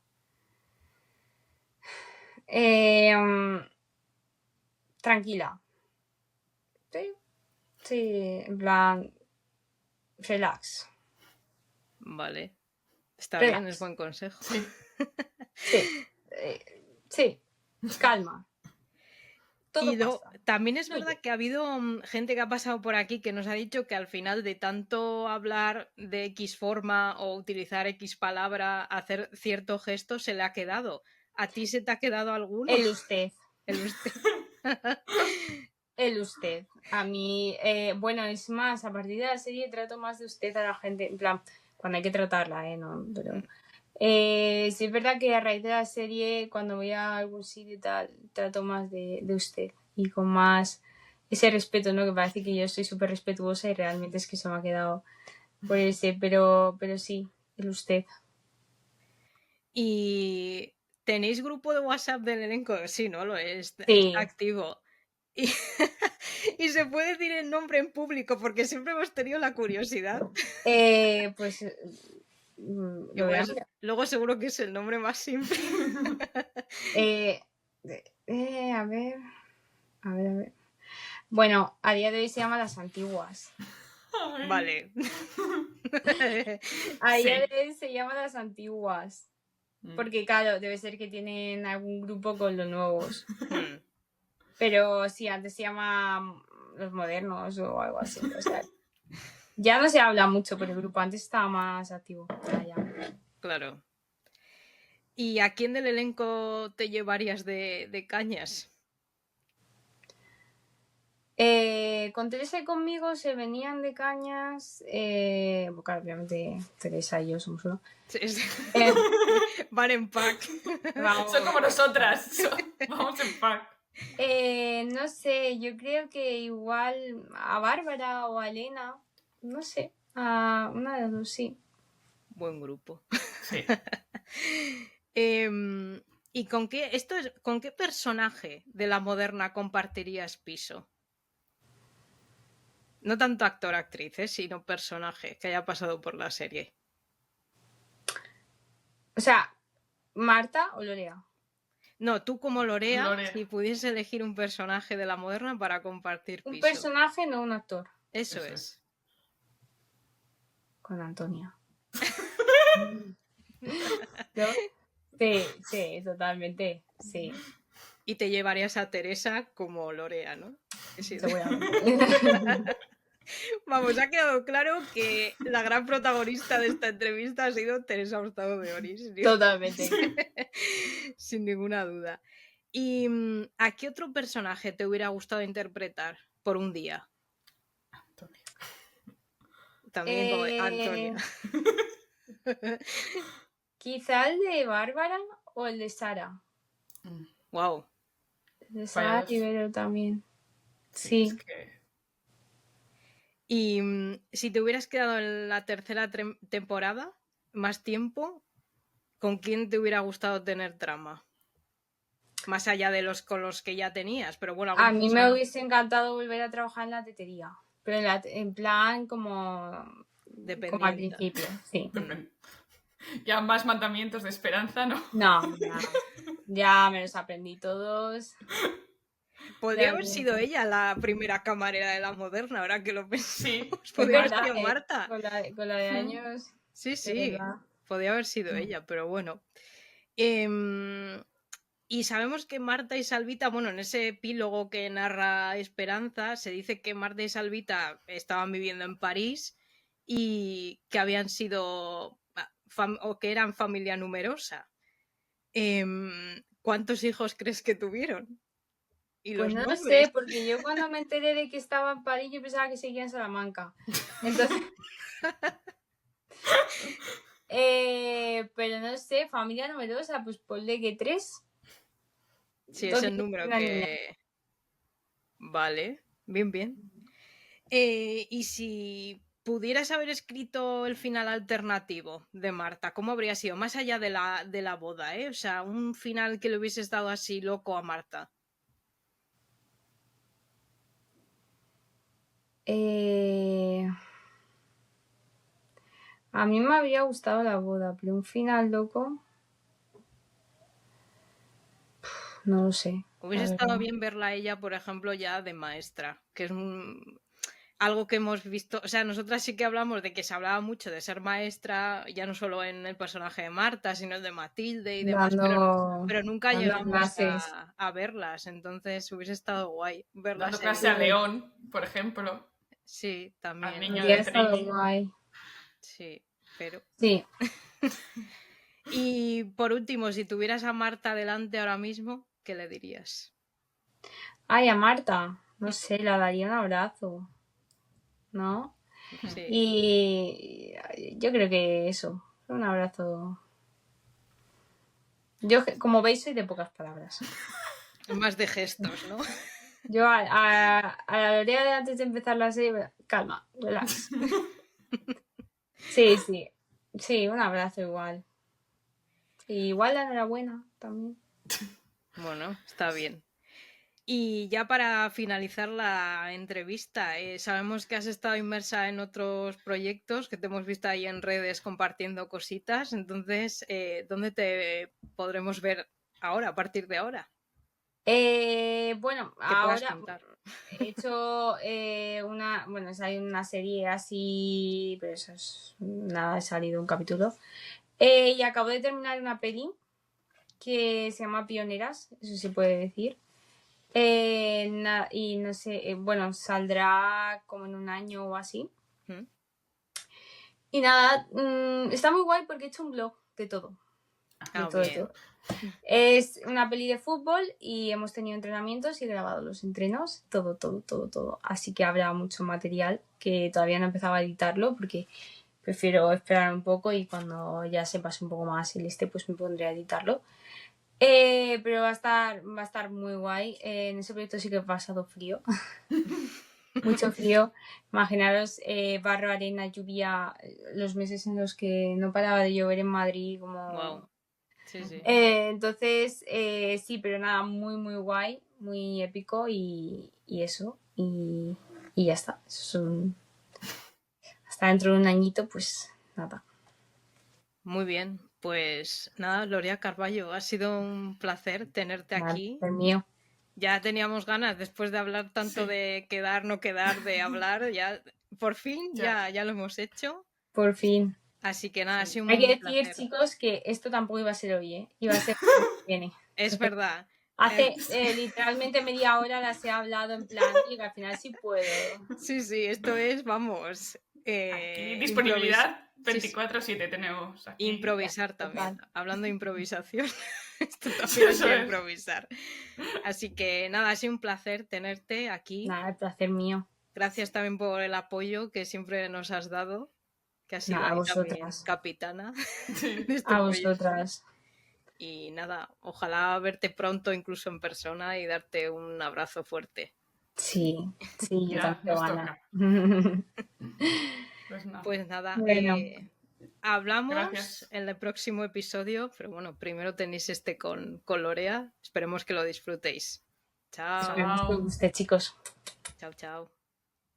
Speaker 3: Tranquila. Sí, en plan, relax.
Speaker 2: Vale. Está
Speaker 3: Relax.
Speaker 2: bien, es buen consejo.
Speaker 3: Sí. Calma. Todo
Speaker 2: Y
Speaker 3: pasa.
Speaker 2: también es verdad que ha habido gente que ha pasado por aquí que nos ha dicho que al final de tanto hablar de X forma o utilizar X palabra, hacer cierto gesto, se le ha quedado. ¿A ti se te ha quedado alguno?
Speaker 3: El usted.
Speaker 2: El usted.
Speaker 3: El usted. A mí, bueno, es más, a partir de la serie trato más de usted a la gente, en plan, cuando hay que tratarla, ¿no? Pero Sí, es verdad que a raíz de la serie, cuando voy a algún sitio y tal, trato más de usted y con más ese respeto, ¿no? Que parece que yo soy súper respetuosa y realmente es que se me ha quedado por ese, pero sí, el usted.
Speaker 2: ¿Y tenéis grupo de WhatsApp del elenco? Sí, ¿no? Lo es,
Speaker 3: Sí.
Speaker 2: está activo. Y, y se puede decir el nombre en público porque siempre hemos tenido la curiosidad.
Speaker 3: Pues lo
Speaker 2: Igual
Speaker 3: voy a
Speaker 2: luego seguro que es el nombre más simple.
Speaker 3: a ver. Bueno, a día de hoy se llama Las Antiguas.
Speaker 4: Ay.
Speaker 2: Vale.
Speaker 3: A
Speaker 4: Sí.
Speaker 3: día de hoy se llama Las Antiguas.
Speaker 4: Mm.
Speaker 3: Porque claro, debe ser que tienen algún grupo con los nuevos.
Speaker 2: Hmm.
Speaker 3: Pero sí, antes se llama Los Modernos o algo así. O sea, ya no se habla mucho, pero el grupo antes estaba más activo. Ahora ya.
Speaker 2: Claro. ¿Y a quién del elenco te llevarías de cañas?
Speaker 3: Con Teresa y conmigo se venían de cañas. Bueno, claro, obviamente Teresa y yo somos uno.
Speaker 2: Van en pack.
Speaker 3: Vamos.
Speaker 4: Son como nosotras. Vamos en pack.
Speaker 3: No sé, yo creo que igual a Bárbara o a Elena, no sé, a una de las dos, sí.
Speaker 2: Buen grupo.
Speaker 4: Sí.
Speaker 2: ¿Y con qué personaje de la moderna compartirías piso? No tanto actor-actriz, sino personaje que haya pasado por la serie.
Speaker 3: O sea, ¿Marta o Lorea?
Speaker 2: No, tú como Lorea,
Speaker 4: Lorea.
Speaker 2: si pudiese elegir un personaje de la moderna para compartir piso.
Speaker 3: Un personaje, no un actor.
Speaker 2: Eso
Speaker 4: Eso
Speaker 2: es.
Speaker 3: Con Antonia. ¿No? Sí, totalmente. Sí,
Speaker 2: Y te llevarías a Teresa como Lorea, ¿no? Sí.
Speaker 3: seguramente.
Speaker 2: Vamos, ha quedado claro que la gran protagonista de esta entrevista ha sido Teresa Hurtado de Onís.
Speaker 3: Totalmente.
Speaker 2: Sin ninguna duda. ¿Y a qué otro personaje te hubiera gustado interpretar por un día?
Speaker 4: Antonio.
Speaker 2: También como Antonia.
Speaker 3: Quizá el de Bárbara o el de Sara.
Speaker 2: Wow.
Speaker 3: El de Sara Rivero también. Sí.
Speaker 4: Es que...
Speaker 2: Y si te hubieras quedado en la tercera temporada, más tiempo, ¿con quién te hubiera gustado tener trama? Más allá de los con los que ya tenías, pero bueno.
Speaker 3: A mí me hubiese encantado volver a trabajar en la tetería, pero en plan como al
Speaker 2: Dependiente.
Speaker 3: principio, sí.
Speaker 4: Ya más mandamientos de esperanza, ¿no?
Speaker 3: No, ya me los aprendí todos.
Speaker 2: Podría haber sido ella la primera camarera de la moderna, ahora que lo
Speaker 4: Sí.
Speaker 2: pensamos. Podría haber
Speaker 3: verdad,
Speaker 2: sido Marta.
Speaker 3: Con la de años.
Speaker 2: Sí,
Speaker 3: de
Speaker 2: sí.
Speaker 3: verdad.
Speaker 2: Podría haber sido ella, pero bueno. Y sabemos que Marta y Salvita, bueno, en ese epílogo que narra Esperanza, se dice que Marta y Salvita estaban viviendo en París y que habían sido o que eran familia numerosa. ¿Cuántos hijos crees que tuvieron? ¿Y
Speaker 3: Pues
Speaker 2: los
Speaker 3: no lo
Speaker 2: nombres?
Speaker 3: sé, porque yo cuando me enteré de que estaba en París, yo pensaba que seguía en Salamanca. Entonces. Pero no sé, familia numerosa, pues ponle que 3.
Speaker 2: Sí, es el número que... Vale, bien, bien. Y si pudieras haber escrito el final alternativo de Marta, ¿cómo habría sido? Más allá de la boda, ¿eh? O sea, un final que le hubieses dado así loco a Marta.
Speaker 3: A mí me habría gustado la boda, pero un final loco. No lo sé.
Speaker 2: Hubiese estado bien verla a ella, por ejemplo, ya de maestra, que es algo que hemos visto. O sea, nosotras sí que hablamos de que se hablaba mucho de ser maestra, ya no solo en el personaje de Marta, sino de Matilde y demás, pero nunca llegamos a verlas. Entonces hubiese estado guay verlas.
Speaker 4: Dando clase a León, por ejemplo.
Speaker 2: Sí, también.
Speaker 4: Al niño de Trini.
Speaker 3: Guay.
Speaker 2: Sí, pero.
Speaker 3: Sí.
Speaker 2: Y por último, si tuvieras a Marta delante ahora mismo, ¿qué le dirías?
Speaker 3: Ay, a Marta. No sé, le daría un abrazo. ¿No?
Speaker 2: Sí.
Speaker 3: Y yo creo que eso. Un abrazo. Yo, como veis, soy de pocas palabras.
Speaker 2: Más de gestos, ¿no?
Speaker 3: Yo a la Lorea de antes de empezar la serie, calma, relax. Sí, sí. Sí, un abrazo igual. Sí, igual la enhorabuena también.
Speaker 2: Bueno, está bien. Y ya para finalizar la entrevista, sabemos que has estado inmersa en otros proyectos, que te hemos visto ahí en redes compartiendo cositas. Entonces, ¿dónde te podremos ver ahora, a partir de ahora?
Speaker 3: Bueno,
Speaker 2: ¿Qué puedas
Speaker 3: ahora
Speaker 2: contar?
Speaker 3: he hecho hay una serie así, pero eso es nada, ha salido un capítulo. Y acabo de terminar una peli que se llama Pioneras, eso se puede decir. Y no sé, bueno, saldrá como en un año o así.
Speaker 2: ¿Mm?
Speaker 3: Y nada, está muy guay porque he hecho un blog de todo. De todo, de
Speaker 2: Bien.
Speaker 3: todo. Es una peli de fútbol y hemos tenido entrenamientos y he grabado los entrenos, todo, todo, todo, todo. Así que habrá mucho material que todavía no he empezado a editarlo porque prefiero esperar un poco y cuando ya se pase un poco más el pues me pondré a editarlo. Pero va a estar muy guay. En ese proyecto sí que he pasado frío. Mucho frío. Imaginaros barro, arena, lluvia, los meses en los que no paraba de llover en Madrid, como...
Speaker 2: Wow. Sí, sí.
Speaker 3: Entonces, sí, pero nada, muy, muy guay, muy épico y eso. Y ya está. Hasta dentro de un añito, pues nada.
Speaker 2: Muy bien. Pues nada, Lorea Carballo, ha sido un placer tenerte
Speaker 3: Nada,
Speaker 2: aquí.
Speaker 3: el mío.
Speaker 2: Ya teníamos ganas, después de hablar tanto
Speaker 4: Sí.
Speaker 2: de quedar, no quedar, de hablar, ya por fin
Speaker 4: Ya.
Speaker 2: ya lo hemos hecho.
Speaker 3: Por fin.
Speaker 2: Así que nada, ha
Speaker 4: Sí.
Speaker 2: sido
Speaker 3: Hay que
Speaker 2: un
Speaker 3: decir,
Speaker 2: placer.
Speaker 3: chicos, que esto tampoco iba a ser hoy, ¿eh? Iba a ser el que viene.
Speaker 2: Es verdad.
Speaker 3: Hace literalmente media hora las he hablado en plan, y que al final sí puedo.
Speaker 2: Sí, sí, esto es, vamos.
Speaker 4: Aquí disponibilidad
Speaker 2: Sí, sí.
Speaker 4: 24/7 tenemos aquí.
Speaker 2: Improvisar
Speaker 3: Ya,
Speaker 2: también.
Speaker 3: total.
Speaker 2: Hablando de improvisación, esto también
Speaker 4: Eso
Speaker 2: hay que
Speaker 4: es.
Speaker 2: improvisar. Así que nada, ha sido un placer tenerte aquí.
Speaker 3: Nada, el placer mío.
Speaker 2: Gracias también por el apoyo que siempre nos has dado, que has sido
Speaker 3: Nada, a
Speaker 2: ahí también
Speaker 3: vosotras.
Speaker 2: capitana
Speaker 4: Sí.
Speaker 2: de este
Speaker 3: A
Speaker 2: proyecto.
Speaker 3: vosotras.
Speaker 2: Y nada, ojalá verte pronto incluso en persona y darte un abrazo fuerte.
Speaker 3: Sí, sí, yo
Speaker 4: Ya
Speaker 3: también tengo
Speaker 4: nos
Speaker 3: ganas.
Speaker 4: Pues nada.
Speaker 2: Pues nada,
Speaker 3: Bueno.
Speaker 2: hablamos
Speaker 4: Gracias.
Speaker 2: en el próximo episodio, pero bueno, primero tenéis este con Lorea. Esperemos que lo disfrutéis. Chao.
Speaker 3: Esperemos que os
Speaker 4: Chao.
Speaker 3: guste, chicos.
Speaker 2: Chao, chao.